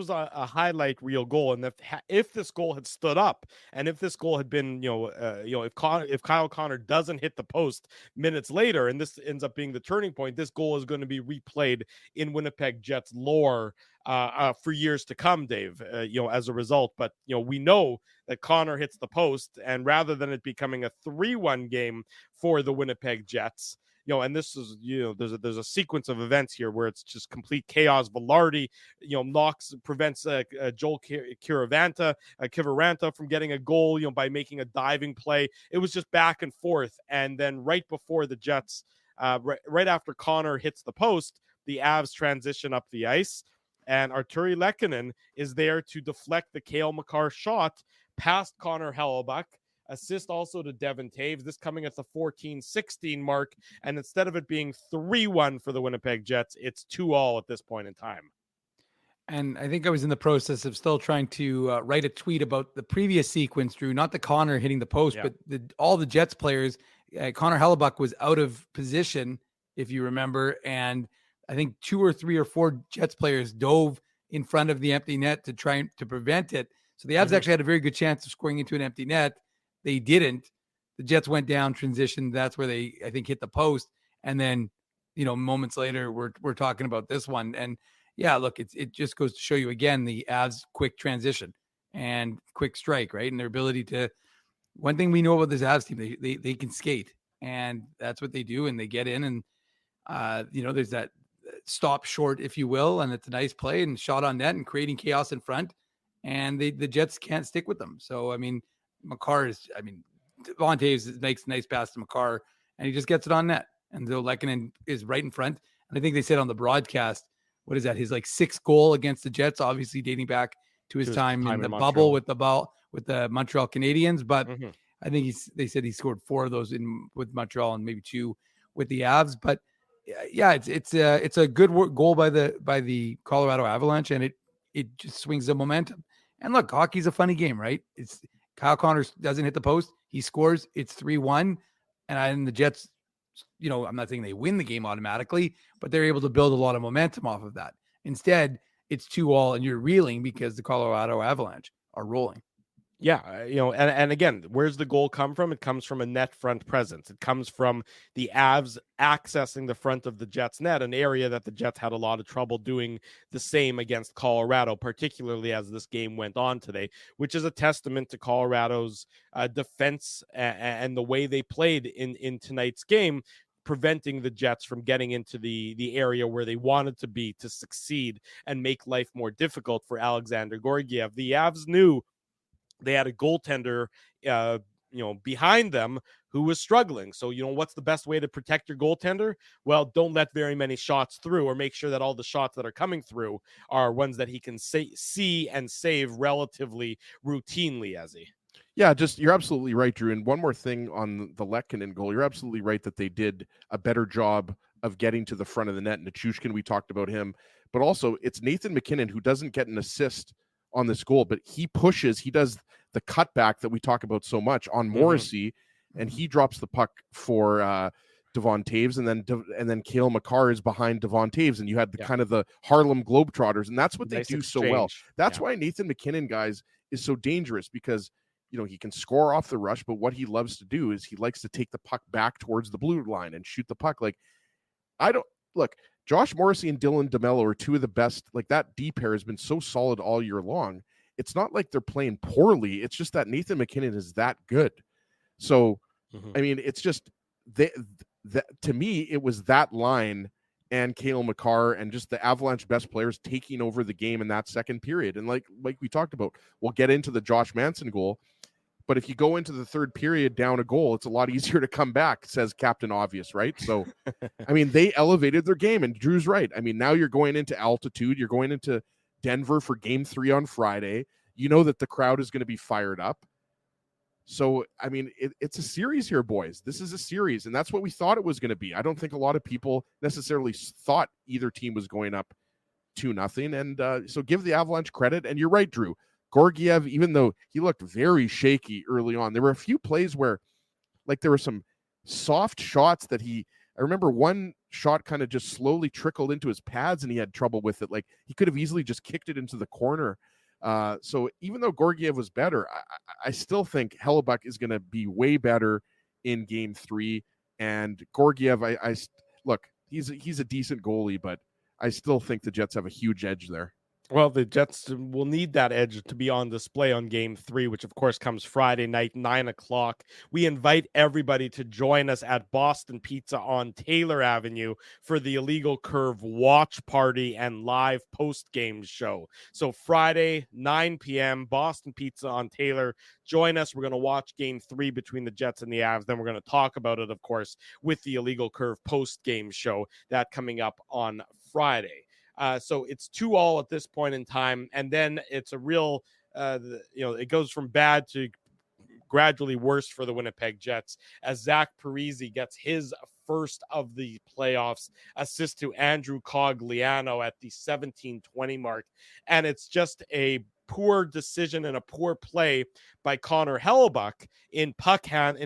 a highlight reel goal, and if this goal had stood up, and if this goal had been, if Kyle Connor doesn't hit the post minutes later, and this ends up being the turning point, this goal is going to be replayed in Winnipeg Jets lore for years to come, Dave. As a result, but we know that Connor hits the post, and rather than it becoming a 3-1 game for the Winnipeg Jets, and this is, there's a sequence of events here where it's just complete chaos. Velarde, prevents Joel Kiviranta from getting a goal, by making a diving play. It was just back and forth. And then right before the Jets, right after Connor hits the post, the Avs transition up the ice, and Arturi Lehkonen is there to deflect the Cale Makar shot past Connor Hellebuyck. Assist also to Devon Taves, this coming at the 14-16 mark. And instead of it being 3-1 for the Winnipeg Jets, it's 2-2 at this point in time. And I think I was in the process of still trying to write a tweet about the previous sequence, Drew, not the Connor hitting the post, but all the Jets players. Connor Hellebuyck was out of position, if you remember. And I think 2 or 3 or 4 Jets players dove in front of the empty net to try to prevent it. So the Avs actually had a very good chance of scoring into an empty net. They didn't. The Jets went down, transitioned. That's where they, I think, hit the post. And then, moments later, we're talking about this one. And yeah, look, it just goes to show you again the Avs' quick transition and quick strike, right? And their ability to. One thing we know about this Avs team, they can skate, and that's what they do. And they get in, and there's that stop short, if you will, and it's a nice play and shot on net and creating chaos in front. And the Jets can't stick with them. So Makar Devon Taves makes a nice pass to Makar, and he just gets it on net. And so Lehkonen is right in front. And I think they said on the broadcast, what is that? His 6th goal against the Jets, obviously dating back to his time in the bubble with the Montreal Canadiens. But I think they said he scored 4 of those with Montreal and maybe 2 with the Avs. But yeah, it's a good goal by the Colorado Avalanche, and it just swings the momentum. And look, hockey's a funny game, right? It's Kyle Connor doesn't hit the post, he scores, it's 3-1, and the Jets, I'm not saying they win the game automatically, but they're able to build a lot of momentum off of that. Instead, it's 2-2, and you're reeling because the Colorado Avalanche are rolling. Yeah, and again, where's the goal come from? It comes from a net front presence. It comes from the Avs accessing the front of the Jets net, an area that the Jets had a lot of trouble doing the same against Colorado, particularly as this game went on today, which is a testament to Colorado's defense and the way they played in tonight's game, preventing the Jets from getting into the area where they wanted to be to succeed and make life more difficult for Alexander Georgiev. The Avs knew they had a goaltender, behind them who was struggling. So, what's the best way to protect your goaltender? Well, don't let very many shots through, or make sure that all the shots that are coming through are ones that he can see and save relatively routinely, as he. Yeah, you're absolutely right, Drew. And one more thing on the Lehkonen goal. You're absolutely right that they did a better job of getting to the front of the net. Nichushkin, we talked about him. But also, it's Nathan MacKinnon who doesn't get an assist on this goal, but he does the cutback that we talk about so much on Morrissey, and he drops the puck for Devon Taves, and then Cale Makar is behind Devon Taves, and you had the kind of the Harlem Globetrotters, and that's what they do so well. That's why Nathan MacKinnon, guys, is so dangerous, because he can score off the rush, but what he loves to do is he likes to take the puck back towards the blue line and shoot the puck. Josh Morrissey and Dylan DeMello are 2 of the best. That D pair has been so solid all year long. It's not like they're playing poorly. It's just that Nathan MacKinnon is that good. So, it's just to me, it was that line and Cale Makar and just the Avalanche best players taking over the game in that second period. And like we talked about, we'll get into the Josh Manson goal. But if you go into the third period down a goal, it's a lot easier to come back, says Captain Obvious, right? So, they elevated their game, and Drew's right. Now you're going into altitude. You're going into Denver for Game 3 on Friday. You know that the crowd is going to be fired up. So, it's a series here, boys. This is a series, and that's what we thought it was going to be. I don't think a lot of people necessarily thought either team was going up 2-0. And so give the Avalanche credit. And you're right, Drew. Georgiev, even though he looked very shaky early on, there were a few plays where there were some soft shots that I remember one shot kind of just slowly trickled into his pads and he had trouble with it. He could have easily just kicked it into the corner. So even though Georgiev was better, I still think Hellebuyck is going to be way better in Game 3. And Georgiev, look, he's a decent goalie, but I still think the Jets have a huge edge there. Well, the Jets will need that edge to be on display on game 3, which of course comes Friday night, 9 o'clock. We invite everybody to join us at Boston Pizza on Taylor Avenue for the Illegal Curve watch party and live post-game show. So Friday, 9 p.m., Boston Pizza on Taylor. Join us. We're going to watch game 3 between the Jets and the Avs. Then we're going to talk about it, of course, with the Illegal Curve post-game show, that coming up on Friday. So it's 2-2 at this point in time. And then it's a real, it goes from bad to gradually worse for the Winnipeg Jets as Zach Parise gets his first of the playoffs assist to Andrew Cogliano at the 17-20 mark. And it's just a poor decision and a poor play by Connor Hellebuyck in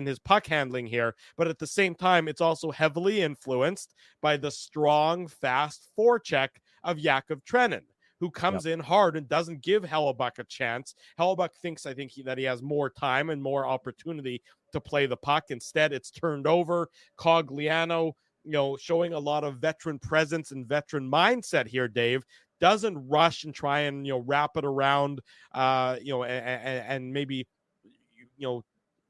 his puck handling here. But at the same time, it's also heavily influenced by the strong, fast forecheck of Yakov Trenin, who comes in hard and doesn't give Hellebuyck a chance. Hellebuyck thinks, that he has more time and more opportunity to play the puck. Instead, it's turned over. Cogliano, showing a lot of veteran presence and veteran mindset here, Dave, doesn't rush and try and, wrap it around, and maybe,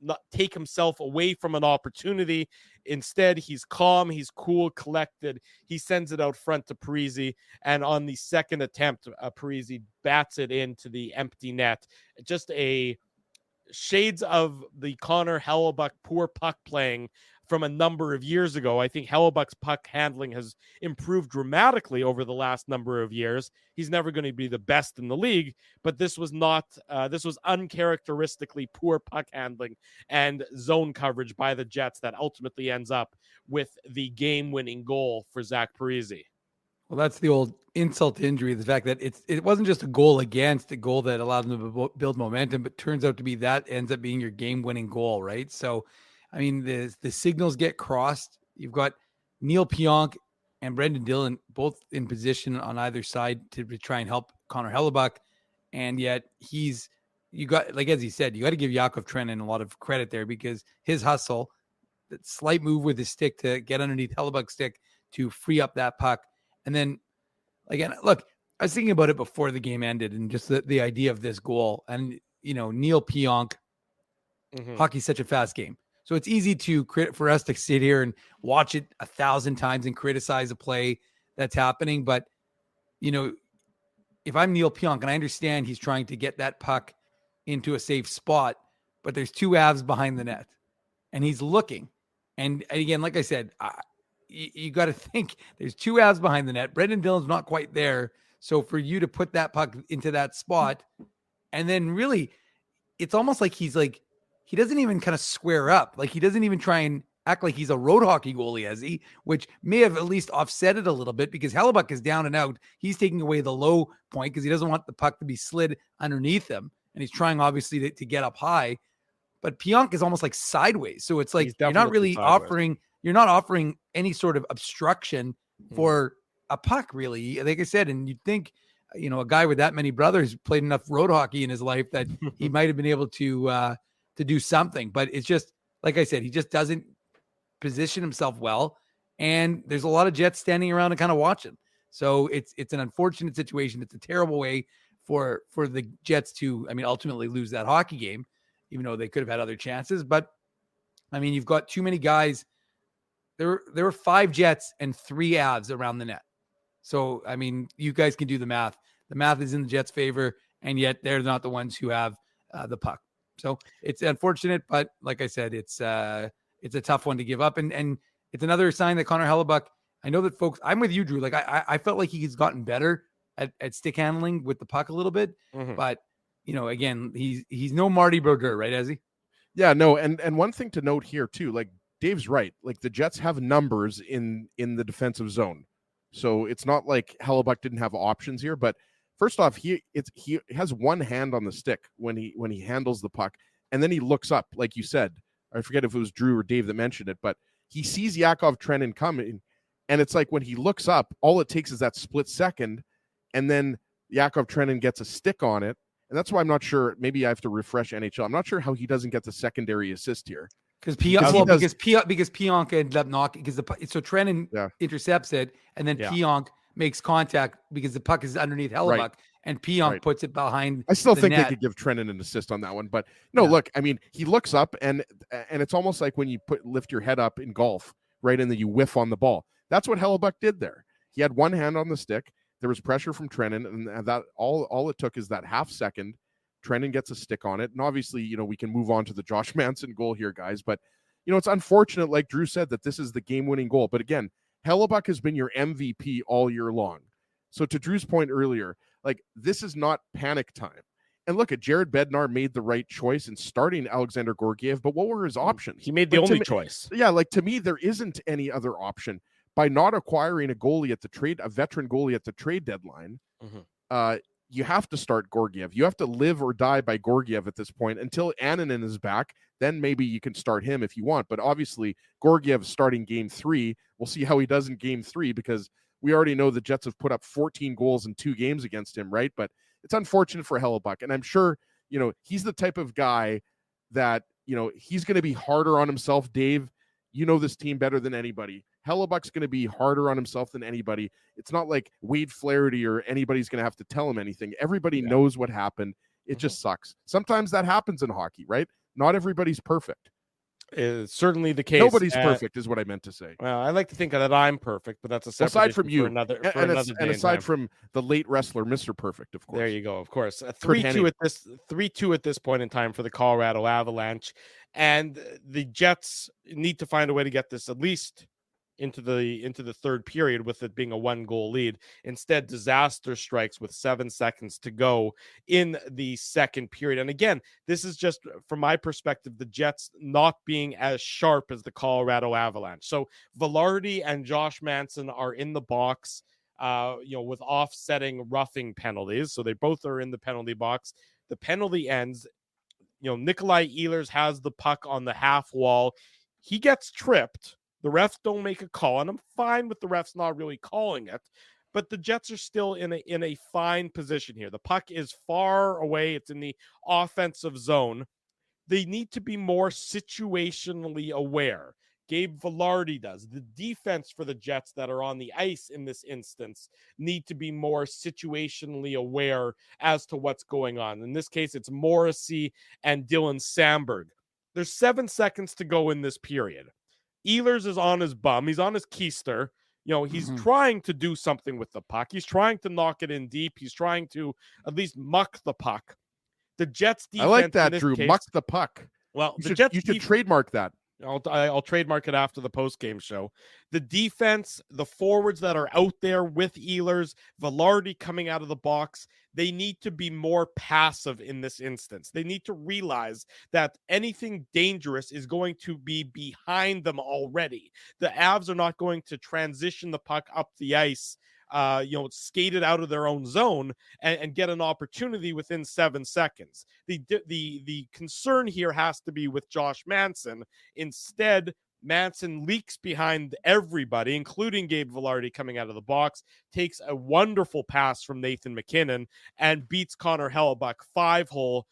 not take himself away from an opportunity. Instead, he's calm, he's cool, collected. He sends it out front to Parise, and on the second attempt, Parise bats it into the empty net. Just a shades of the Connor Hellebuyck poor puck playing from a number of years ago. I think Hellebuck's puck handling has improved dramatically over the last number of years. He's never going to be the best in the league, but this was uncharacteristically poor puck handling and zone coverage by the Jets that ultimately ends up with the game-winning goal for Zach Parise. Well, that's the old insult to injury, the fact that it wasn't just a goal against, a goal that allowed them to build momentum, but turns out to be that ends up being your game-winning goal, right? So, I mean, the signals get crossed. You've got Neil Pionk and Brendan Dillon both in position on either side to try and help Connor Hellebuyck. And yet as he said, you got to give Yakov Trenin a lot of credit there, because his hustle, that slight move with his stick to get underneath Hellebuck's stick to free up that puck. And then, again, look, I was thinking about it before the game ended and just the idea of this goal. And, Neil Pionk, hockey's such a fast game. So it's easy for us to sit here and watch it 1,000 times and criticize a play that's happening. But, if I'm Neil Pionk, and I understand he's trying to get that puck into a safe spot, but there's two Avs behind the net and he's looking. And again, like I said, you got to think there's two Avs behind the net. Brendan Dillon's not quite there. So for you to put that puck into that spot, and then really, it's almost like he doesn't even kind of square up. Like, he doesn't even try and act like he's a road hockey goalie, has he? Which may have at least offset it a little bit, because Hellebuyck is down and out. He's taking away the low point because he doesn't want the puck to be slid underneath him. And he's trying, obviously, to get up high. But Pionk is almost like sideways. So it's like you're not really offering any sort of obstruction for a puck, really. Like I said, and you'd think, a guy with that many brothers played enough road hockey in his life that he might have been able to do something. But it's just, like I said, he just doesn't position himself well. And there's a lot of Jets standing around and kind of watching. So it's an unfortunate situation. It's a terrible way for the Jets to, ultimately lose that hockey game, even though they could have had other chances. But, you've got too many guys. There were 5 Jets and 3 Avs around the net. So, you guys can do the math. The math is in the Jets' favor, and yet they're not the ones who have the puck. So it's unfortunate, but like I said, it's a tough one to give up. And it's another sign that Connor Hellebuyck, I know that folks, I'm with you, Drew. Like, I felt like he's gotten better at stick handling with the puck a little bit. But, again, he's no Marty Brodeur, right, Ezzy? Yeah, no. And one thing to note here, too, like, Dave's right. Like, the Jets have numbers in the defensive zone. So it's not like Hellebuyck didn't have options here. But first off, he has one hand on the stick when he handles the puck. And then he looks up, like you said. I forget if it was Drew or Dave that mentioned it, but he sees Yakov Trenin coming. And it's like when he looks up, all it takes is that split second. And then Yakov Trenin gets a stick on it. And that's why I'm not sure. Maybe I have to refresh NHL. I'm not sure how he doesn't get the secondary assist here. Because Pionk ended up knocking, so Trenin intercepts it, and then Pionk makes contact because the puck is underneath Hellebuyck, and Pionk Right. puts it behind. I still the think they net. could give Trennan an assist on that one, but no, Yeah. look, I mean, he looks up and it's almost like when you lift your head up in golf, right, and then you whiff on the ball. That's what Hellebuck did there. He had one hand on the stick. There was pressure from Trennan, and that all it took is that half second. Trennan gets a stick on it, and obviously, you know, we can move on to the Josh Manson goal here, guys. But you know, it's unfortunate, like Drew said, that this is the game-winning goal. But again, Hellebuck has been your MVP all year long. So to Drew's point earlier, like, this is not panic time. And look, at Jared Bednar made the right choice in starting Alexander Gorgiev, but what were his options? He made the only choice. Yeah, like, to me, there isn't any other option. By not acquiring a veteran goalie at the trade deadline, you have to start Gorgiev. You have to live or die by Gorgiev at this point until Annunen is back. Then maybe you can start him if you want. But obviously, Gorgiev starting game 3. We'll see how he does in game 3, because we already know the Jets have put up 14 goals in 2 games against him, right? But it's unfortunate for Hellebuck. And I'm sure, you know, he's the type of guy that, you know, he's going to be harder on himself. Dave, you know this team better than anybody. Hellebuck's going to be harder on himself than anybody. It's not like Wade Flaherty or anybody's going to have to tell him anything. Everybody knows what happened. It just sucks. Sometimes that happens in hockey, right? Not everybody's perfect. It's certainly the case. Nobody's perfect is what I meant to say. Well, I like to think that I'm perfect, but that's a separate aside from issue you, for another day and and aside time. from the late wrestler, Mr. Perfect, of course. There you go. Of course, a Kurt 3-2 at this 3-2 at this point in time for the Colorado Avalanche, and the Jets need to find a way to get this at least into the third period with it being a 1-goal lead. Instead, disaster strikes with 7 seconds to go in the second period. And again, this is just from my perspective, the Jets not being as sharp as the Colorado Avalanche. So Velarde and Josh Manson are in the box, with offsetting roughing penalties. So they both are in the penalty box. The penalty ends. Nikolai Ehlers has the puck on the half wall. He gets tripped. The refs don't make a call, and I'm fine with the refs not really calling it, but the Jets are still in a fine position here. The puck is far away. It's in the offensive zone. They need to be more situationally aware. Gabe Velarde does. The defense for the Jets that are on the ice in this instance need to be more situationally aware as to what's going on. In this case, it's Morrissey and Dylan Samberg. There's 7 seconds to go in this period. Ehlers is on his bum. He's on his keister. He's trying to do something with the puck. He's trying to knock it in deep. He's trying to at least muck the puck. The Jets defense. I like that, in this Drew. case, Muck the puck. Well, you should trademark that. I'll trademark it after the post-game show. The defense, the forwards that are out there with Ehlers, Velarde coming out of the box, they need to be more passive in this instance. They need to realize that anything dangerous is going to be behind them already. The Avs are not going to transition the puck up the ice, skate it out of their own zone and get an opportunity within 7 seconds. The concern here has to be with Josh Manson. Instead, Manson leaks behind everybody, including Gabe Velarde coming out of the box, takes a wonderful pass from Nathan McKinnon and beats Connor Hellebuck 5-hole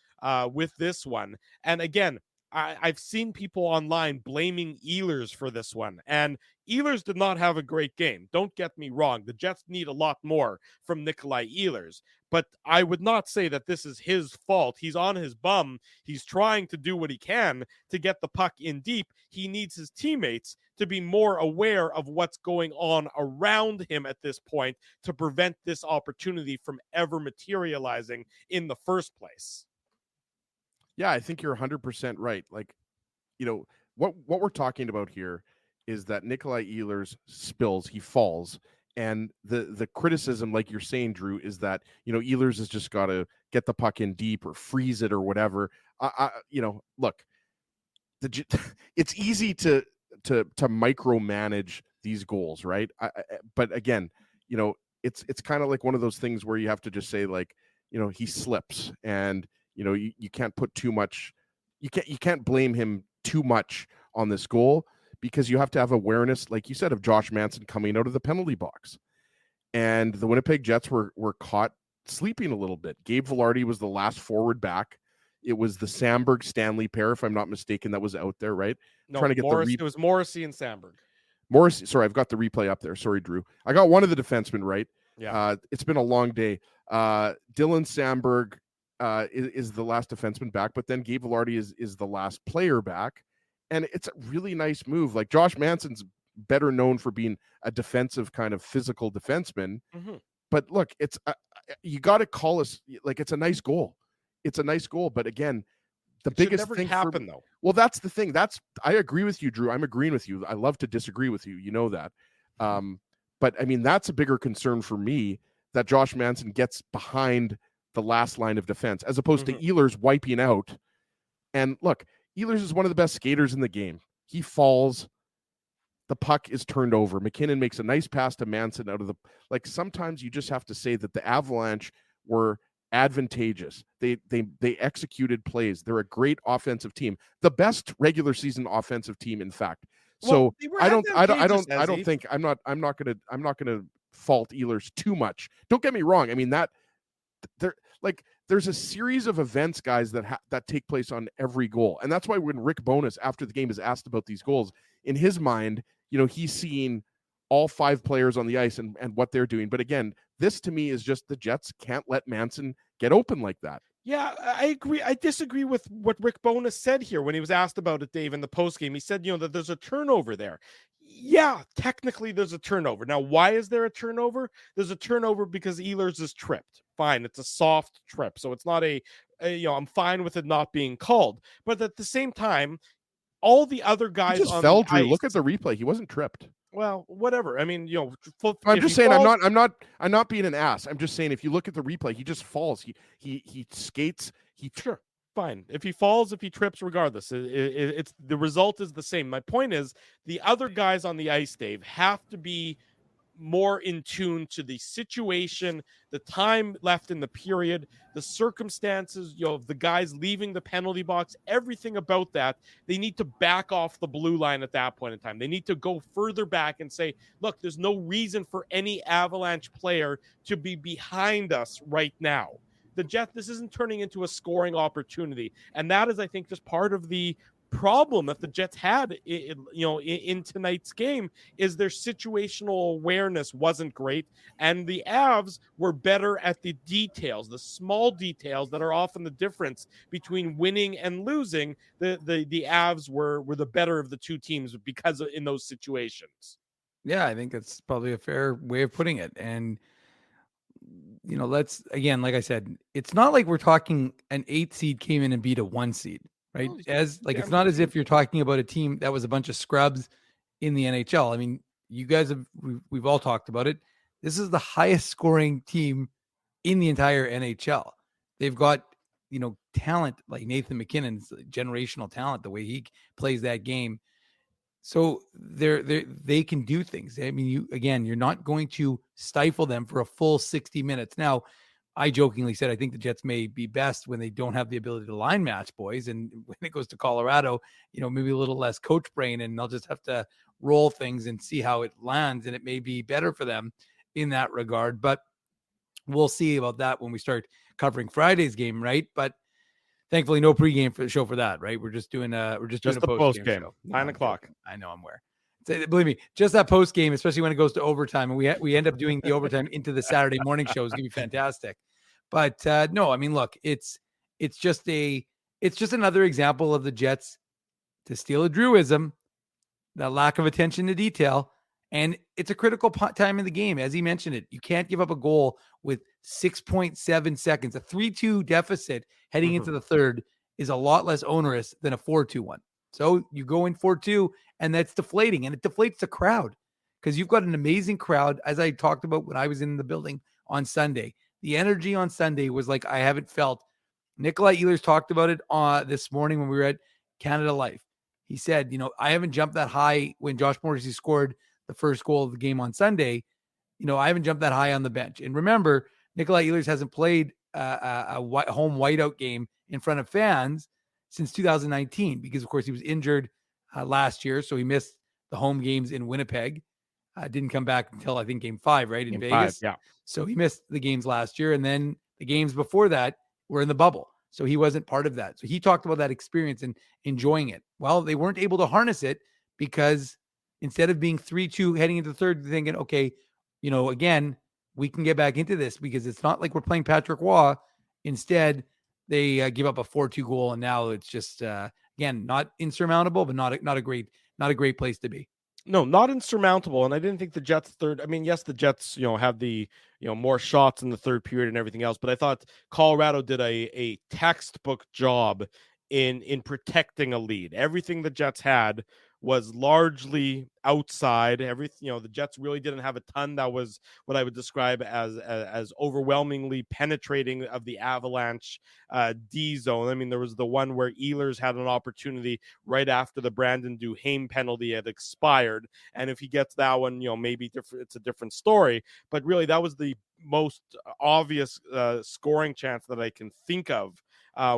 with this one. And again, I've seen people online blaming Ehlers for this one, and Ehlers did not have a great game. Don't get me wrong. The Jets need a lot more from Nikolai Ehlers, but I would not say that this is his fault. He's on his bum. He's trying to do what he can to get the puck in deep. He needs his teammates to be more aware of what's going on around him at this point to prevent this opportunity from ever materializing in the first place. Yeah, I think you're 100% right. Like, what we're talking about here is that Nikolai Ehlers spills, he falls, and the criticism, like you're saying, Drew, is that Ehlers has just got to get the puck in deep or freeze it or whatever. Look, it's easy to micromanage these goals, right? But again, it's kind of like one of those things where you have to just say, like, he slips, and you can't put too much, you can't blame him too much on this goal, because you have to have awareness, like you said, of Josh Manson coming out of the penalty box. And the Winnipeg Jets were caught sleeping a little bit. Gabe Velarde was the last forward back. It was the Samberg Stanley pair, if I'm not mistaken, that was out there, right? No, trying to get it was Morrissey and Samberg. Morrissey, sorry, I've got the replay up there. Sorry, Drew. I got one of the defensemen right. Yeah. It's been a long day. Dylan Sandberg is the last defenseman back, but then Gabe Velarde is the last player back. And it's a really nice move. Like Josh Manson's better known for being a defensive kind of physical defenseman. Mm-hmm. But look, it's you got to call us like it's a nice goal. It's a nice goal, but again, the biggest never thing happen though. Well, that's the thing. I agree with you, Drew. I'm agreeing with you. I love to disagree with you. You know that. But I mean, that's a bigger concern for me that Josh Manson gets behind the last line of defense as opposed to Ehlers wiping out. And look, Ehlers is one of the best skaters in the game. He falls. The puck is turned over. McKinnon makes a nice pass to Manson out of the, like, sometimes you just have to say that the Avalanche were advantageous. They executed plays. They're a great offensive team. The best regular season offensive team, in fact. So I don't think I'm not gonna fault Ehlers too much. Don't get me wrong. I mean, that there's a series of events, guys, that take place on every goal. And that's why when Rick Bowness after the game is asked about these goals, in his mind, he's seeing all 5 players on the ice and what they're doing. But again, this to me is just the Jets can't let Manson get open like that. Yeah, I agree. I disagree with what Rick Bowness said here when he was asked about it, Dave, in the postgame. He said, that there's a turnover there. Yeah, technically there's a turnover. Now, why is there a turnover? There's a turnover because Ehlers is tripped. Fine, it's a soft trip. So it's not I'm fine with it not being called. But at the same time, all the other guys just on fell, the Drew. ice, Look at the replay. He wasn't tripped. Well, whatever. I mean, I'm just saying falls, I'm not being an ass. I'm just saying if you look at the replay, he just falls. He skates. Sure. Fine. If he falls, if he trips, regardless, it's the result is the same. My point is the other guys on the ice, Dave, have to be more in tune to the situation, the time left in the period, the circumstances, of the guys leaving the penalty box, everything about that. They need to back off the blue line at that point in time. They need to go further back and say, look, there's no reason for any Avalanche player to be behind us right now. The Jets, this isn't turning into a scoring opportunity. And that is, I think, just part of the problem that the Jets had in tonight's game is their situational awareness wasn't great, and the Avs were better at the details, the small details that are often the difference between winning and losing. The Avs were the better of the two teams because in those situations. Yeah, I think that's probably a fair way of putting it. And let's, again, like I said, it's not like we're talking an 8 seed came in and beat a 1 seed. Right. It's not as if you're talking about a team that was a bunch of scrubs in the NHL. I mean, you guys we've all talked about it. This is the highest scoring team in the entire NHL. They've got, talent like Nathan McKinnon's generational talent, the way he plays that game. So they can do things. I mean, you're not going to stifle them for a full 60 minutes. Now, I jokingly said I think the Jets may be best when they don't have the ability to line match, boys. And when it goes to Colorado, maybe a little less coach brain, and they'll just have to roll things and see how it lands. And it may be better for them in that regard. But we'll see about that when we start covering Friday's game, right? But thankfully, no pregame for the show for that, right? We're just doing a post game. 9:00. I know I'm aware. Believe me, just that post game, especially when it goes to overtime, and we end up doing the overtime into the Saturday morning show, is gonna be fantastic. But no, I mean, look, it's just another example of the Jets, to steal a Drewism, that lack of attention to detail, and it's a critical time in the game. As he mentioned it, you can't give up a goal with 6.7 seconds. A 3-2 deficit heading into the third is a lot less onerous than a 4-2 one. So you go in 4-2, and that's deflating, and it deflates the crowd because you've got an amazing crowd, as I talked about when I was in the building on Sunday. The energy on Sunday was like I haven't felt. Nikolai Ehlers talked about it this morning when we were at Canada Life. He said, I haven't jumped that high when Josh Morrissey scored the first goal of the game on Sunday. I haven't jumped that high on the bench. And remember, Nikolai Ehlers hasn't played a home whiteout game in front of fans since 2019 because, of course, he was injured last year. So he missed the home games in Winnipeg. Didn't come back until, I think, game 5, right, in Vegas. 5, yeah. So he missed the games last year. And then the games before that were in the bubble. So he wasn't part of that. So he talked about that experience and enjoying it. Well, they weren't able to harness it because instead of being 3-2 heading into the third, thinking, okay, again, we can get back into this, because it's not like we're playing Patrick Waugh. Instead, they give up a 4-2 goal, and now it's just again, not insurmountable, but not a great place to be. No, not insurmountable. And I didn't think the Jets yes, the Jets, have the, more shots in the third period and everything else, but I thought Colorado did a textbook job in protecting a lead. Everything the Jets had was largely outside. The Jets really didn't have a ton that was what I would describe as overwhelmingly penetrating of the Avalanche D zone. I mean, there was the one where Ehlers had an opportunity right after the Brandon Duhaime penalty had expired, and if he gets that one, maybe it's a different story. But really, that was the most obvious scoring chance that I can think of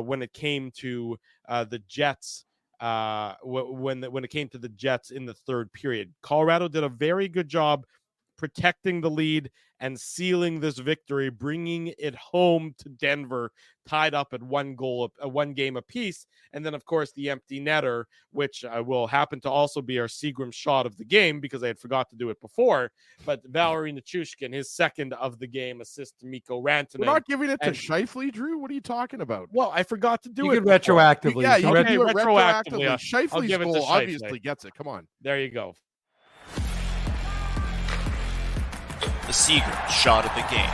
when it came to the Jets. When it came to the Jets in the third period, Colorado did a very good job protecting the lead and sealing this victory, bringing it home to Denver, tied up at one game apiece. And then, of course, the empty netter, which will happen to also be our Seagram shot of the game, because I had forgot to do it before. But Valeri Nichushkin, his second of the game, assist to Mikko Rantanen. We're not giving it to Scheifele, Drew. What are you talking about? Well, I forgot to do you it could retroactively. Yeah, you can do it retroactively. Scheifele's goal obviously gets it. Come on. There you go. The Seagram shot of the game.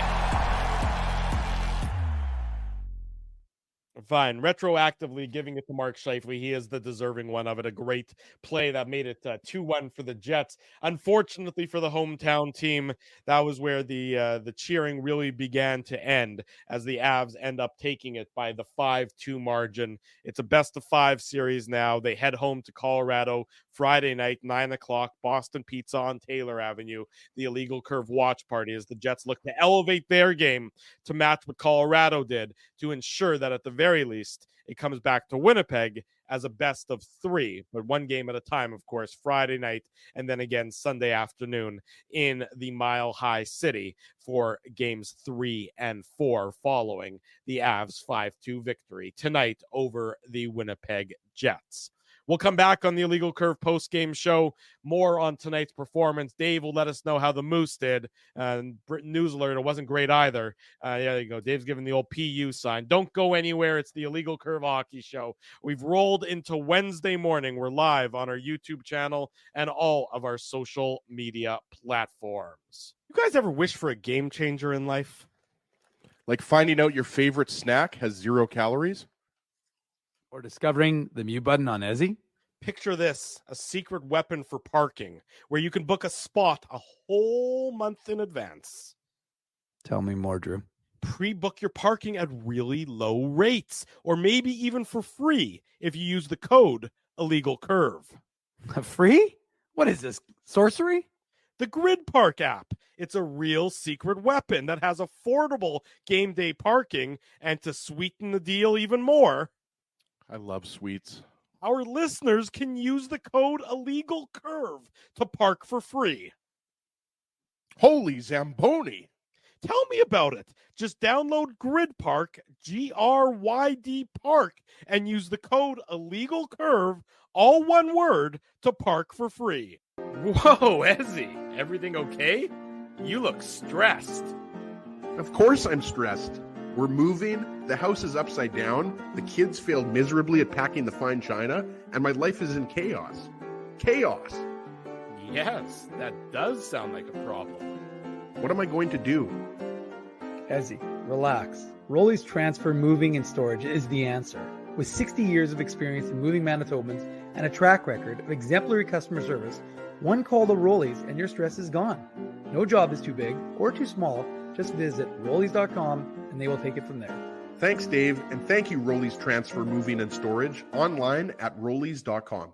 Fine. Retroactively giving it to Mark Scheifele. He is the deserving one of it. A great play that made it 2-1 for the Jets. Unfortunately for the hometown team, that was where the cheering really began to end, as the Avs end up taking it by the 5-2 margin. It's a best-of-5 series now. They head home to Colorado Friday night, 9 o'clock, Boston Pizza on Taylor Avenue, the Illegal Curve watch party, as the Jets look to elevate their game to match what Colorado did, to ensure that at the very least it comes back to Winnipeg as a best of 3, but one game at a time, of course, Friday night and then again Sunday afternoon in the Mile High City for games 3 and 4 following the Avs 5-2 victory tonight over the Winnipeg Jets. We'll come back on the Illegal Curve post-game show. More on tonight's performance. Dave will let us know how the Moose did. News alert, it wasn't great either. There you go. Dave's giving the old PU sign. Don't go anywhere. It's the Illegal Curve Hockey Show. We've rolled into Wednesday morning. We're live on our YouTube channel and all of our social media platforms. You guys ever wish for a game changer in life? Like finding out your favorite snack has 0 calories? Or discovering the mute button on Ezzy? Picture this, a secret weapon for parking, where you can book a spot a whole month in advance. Tell me more, Drew. Pre-book your parking at really low rates, or maybe even for free if you use the code Illegal Curve. Free? What is this, sorcery? The Grid Park app. It's a real secret weapon that has affordable game day parking, and to sweeten the deal even more, I love sweets. our listeners can use the code Illegal Curve to park for free. Holy Zamboni. Tell me about it. Just download Grid Park, GRYD Park, and use the code Illegal Curve, all one word, to park for free. Whoa, Ezzy, everything okay? You look stressed. Of course I'm stressed. We're moving, the house is upside down, the kids failed miserably at packing the fine china, and my life is in chaos. Chaos! Yes, that does sound like a problem. What am I going to do? Ezzy, relax. Rolly's Transfer Moving and Storage is the answer. With 60 years of experience in moving Manitobans and a track record of exemplary customer service, one call to Rolly's and your stress is gone. No job is too big or too small. Just visit Rollies.com and they will take it from there. Thanks, Dave, and thank you, Rollies Transfer Moving and Storage, online at Rollies.com.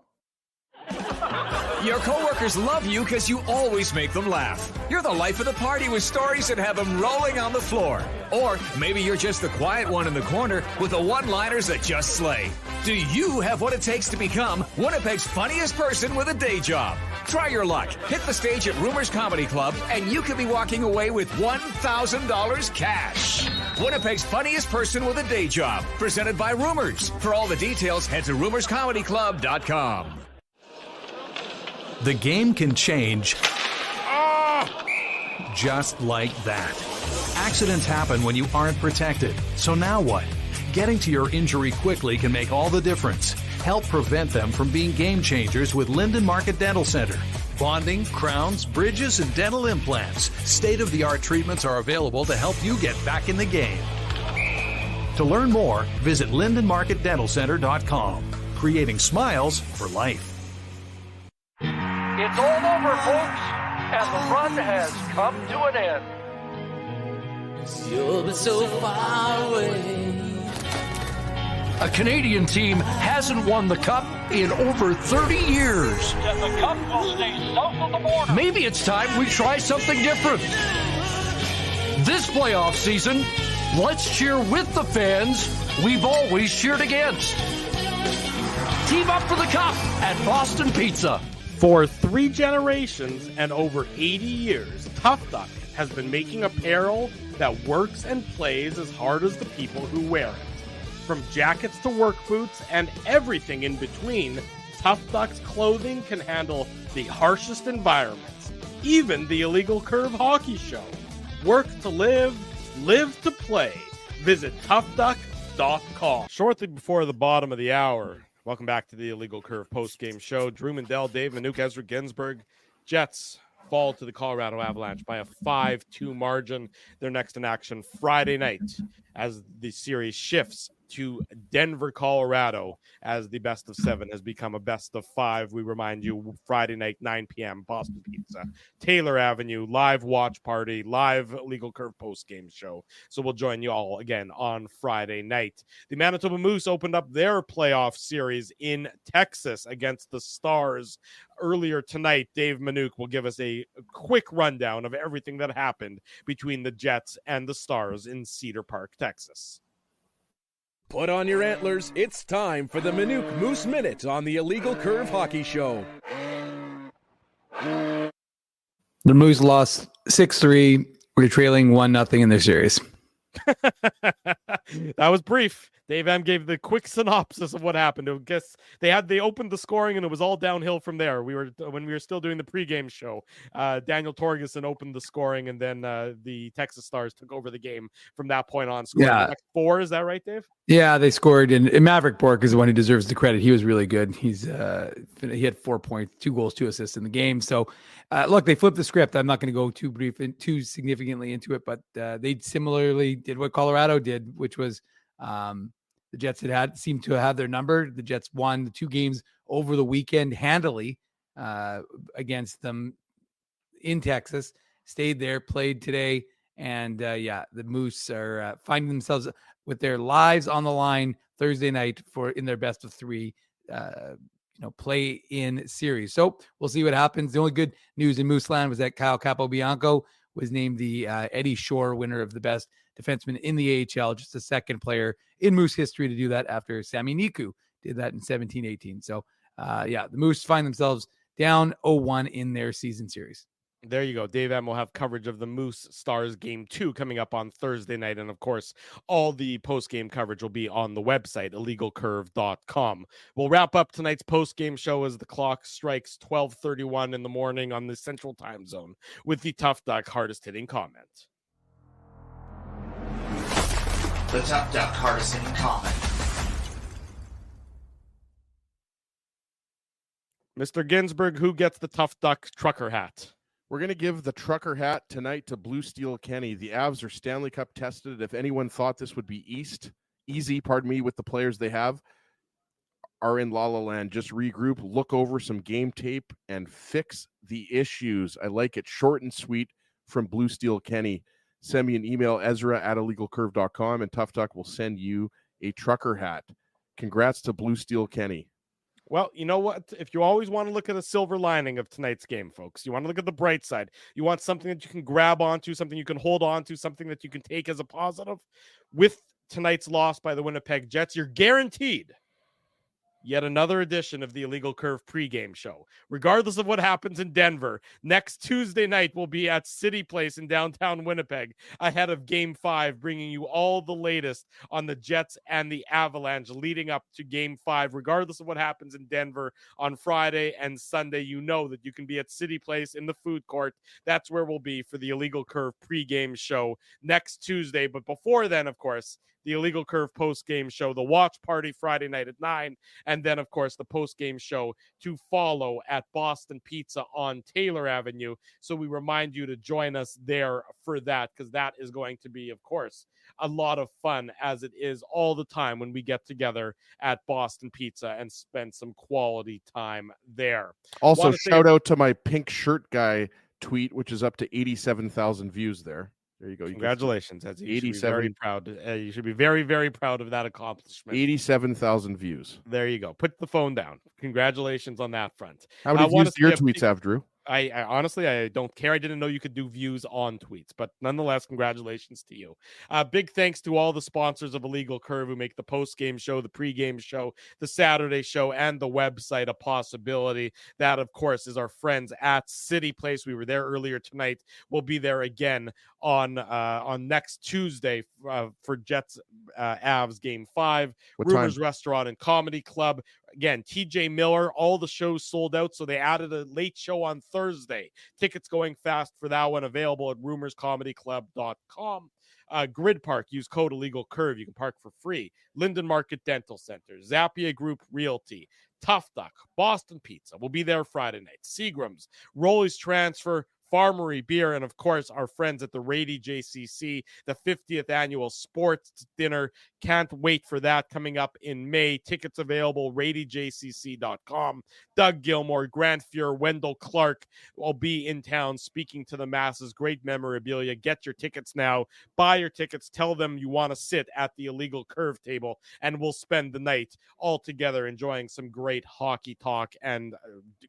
Your coworkers love you because you always make them laugh. You're the life of the party with stories that have them rolling on the floor. Or maybe you're just the quiet one in the corner with the one-liners that just slay. Do you have what it takes to become Winnipeg's funniest person with a day job? Try your luck. Hit the stage at Rumors Comedy Club, and you could be walking away with $1,000 cash. Winnipeg's funniest person with a day job. Presented by Rumors. For all the details, head to rumorscomedyclub.com. The game can change Just like that. Accidents happen when you aren't protected. So now what? Getting to your injury quickly can make all the difference. Help prevent them from being game changers with Linden Market Dental Center. Bonding, crowns, bridges, and dental implants. State-of-the-art treatments are available to help you get back in the game. To learn more, visit lindenmarketdentalcenter.com. Creating smiles for life. It's all over, folks, and the run has come to an end. You'll be so far away. A Canadian team hasn't won the Cup in over 30 years. And the Cup will stay south of the border. Maybe it's time we try something different. This playoff season, let's cheer with the fans we've always cheered against. Team up for the Cup at Boston Pizza. For 3 generations and over 80 years, Tough Duck has been making apparel that works and plays as hard as the people who wear it. From jackets to work boots and everything in between, Tough Duck's clothing can handle the harshest environments, even the illegal curve hockey show. Work to live, live to play. Visit toughduck.com. Shortly before the bottom of the hour, welcome back to the Illegal Curve post-game show. Drew Mandel, Dave Manuk, Ezra Ginsburg. Jets fall to the Colorado Avalanche by a 5-2 margin. They're next in action Friday night as the series shifts to Denver, Colorado, as the best of 7 has become a best of 5. We remind you, Friday night, 9 p.m., Boston Pizza, Taylor Avenue, live watch party, live Legal Curve post-game show. So we'll join you all again on Friday night. The Manitoba Moose opened up their playoff series in Texas against the Stars earlier tonight. Dave Manuk will give us a quick rundown of everything that happened between the Jets and the Stars in Cedar Park, Texas. Put on your antlers. It's time for the Manuk Moose Minute on the Illegal Curve Hockey Show. The Moose lost 6-3. We're trailing 1-0 in their series. That was brief. Dave M gave the quick synopsis of what happened. I guess they opened the scoring and it was all downhill from there. When we were still doing the pregame show, Daniel Torgerson opened the scoring, and then the Texas Stars took over the game from that point on. Scoring the next 4, is that right, Dave? Yeah, they scored, and Maverick Bork is the one who deserves the credit. He was really good. He had 4 points, 2 goals, 2 assists in the game. So, look, they flipped the script. I'm not going to go too significantly into it, but they similarly did what Colorado did, which was the Jets seemed to have their number. The Jets won the 2 games over the weekend handily against them in Texas. Stayed there, played today, and the Moose are finding themselves with their lives on the line Thursday night in their best of 3 play-in series. So we'll see what happens. The only good news in Moose Land was that Kyle Capobianco was named the Eddie Shore winner of the best defenseman in the AHL, just the second player in Moose history to do that after Sami Niku did that in 17-18. So, the Moose find themselves down 0-1 in their season series. There you go. Dave M will have coverage of the Moose Stars game 2 coming up on Thursday night. And of course, all the post-game coverage will be on the website, illegalcurve.com. We'll wrap up tonight's post-game show as the clock strikes 12:31 in the morning on the Central Time Zone with the Tough Duck hardest hitting comment. The Tough Duck hardest hitting comment. Mr. Ginsburg, who gets the Tough Duck trucker hat? We're going to give the trucker hat tonight to Blue Steel Kenny. The Avs are Stanley Cup tested. If anyone thought this would be easy, with the players they have, are in La La Land. Just regroup, look over some game tape, and fix the issues. I like it short and sweet from Blue Steel Kenny. Send me an email, Ezra@illegalcurve.com, and Tough Duck will send you a trucker hat. Congrats to Blue Steel Kenny. Well, you know what? If you always want to look at a silver lining of tonight's game, folks, you want to look at the bright side. You want something that you can grab onto, something you can hold on to, something that you can take as a positive. With tonight's loss by the Winnipeg Jets, you're guaranteed yet another edition of the Illegal Curve pregame show. Regardless of what happens in Denver, next Tuesday night we'll be at City Place in downtown Winnipeg ahead of Game 5, bringing you all the latest on the Jets and the Avalanche leading up to Game 5. Regardless of what happens in Denver on Friday and Sunday, you know that you can be at City Place in the food court. That's where we'll be for the Illegal Curve pregame show next Tuesday. But before then, of course, the Illegal Curve post-game show, the watch party Friday night at 9, and then, of course, the post-game show to follow at Boston Pizza on Taylor Avenue. So we remind you to join us there for that, because that is going to be, of course, a lot of fun, as it is all the time when we get together at Boston Pizza and spend some quality time there. Also, shout out to my pink shirt guy tweet, which is up to 87,000 views there. There you go. Congratulations. You should be very proud. You should be very, very proud of that accomplishment. 87,000 views. There you go. Put the phone down. Congratulations on that front. How many views do your tweets have, Drew? I honestly, I don't care. I didn't know you could do views on tweets, but nonetheless, congratulations to you. Big thanks to all the sponsors of Illegal Curve who make the post-game show, the pre-game show, the Saturday show, and the website a possibility. That, of course, is our friends at City Place. We were there earlier tonight. We'll be there again on next Tuesday for Jets Avs Game 5. What Rumors time? Restaurant and Comedy Club. Again, TJ Miller, all the shows sold out, so they added a late show on Thursday. Tickets going fast for that one, available at rumorscomedyclub.com. Grid Park, use code Illegal Curve. You can park for free. Linden Market Dental Center, Zappia Group Realty, Tough Duck, Boston Pizza. We'll be there Friday night. Seagram's, Rolly's Transfer, Farmery Beer, and of course, our friends at the Rady JCC, the 50th annual sports dinner. Can't wait for that, coming up in May. Tickets available, radyjcc.com. Doug Gilmore, Grant Fuhr, Wendell Clark will be in town speaking to the masses. Great memorabilia. Get your tickets now. Buy your tickets. Tell them you want to sit at the Illegal Curve table, and we'll spend the night all together enjoying some great hockey talk and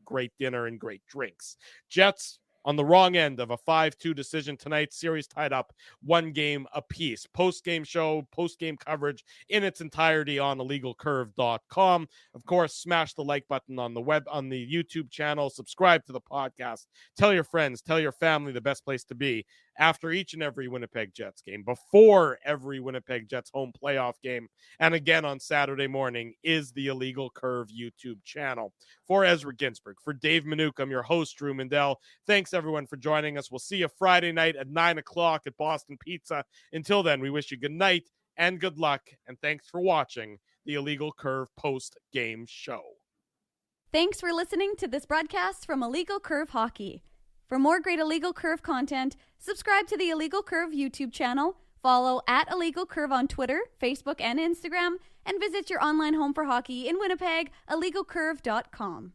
great dinner and great drinks. Jets on the wrong end of a 5-2 decision tonight. Series tied up 1 game apiece. Post-game show, post-game coverage in its entirety on illegalcurve.com. Of course, smash the like button on the YouTube channel. Subscribe to the podcast. Tell your friends, tell your family the best place to be after each and every Winnipeg Jets game, before every Winnipeg Jets home playoff game, and again on Saturday morning is the Illegal Curve YouTube channel. For Ezra Ginsburg, for Dave Minuk, I'm your host, Drew Mandel. Thanks, everyone, for joining us. We'll see you Friday night at 9 o'clock at Boston Pizza. Until then, we wish you good night and good luck, and thanks for watching the Illegal Curve post-game show. Thanks for listening to this broadcast from Illegal Curve Hockey. For more great Illegal Curve content, subscribe to the Illegal Curve YouTube channel, follow at Illegal Curve on Twitter, Facebook, and Instagram, and visit your online home for hockey in Winnipeg, illegalcurve.com.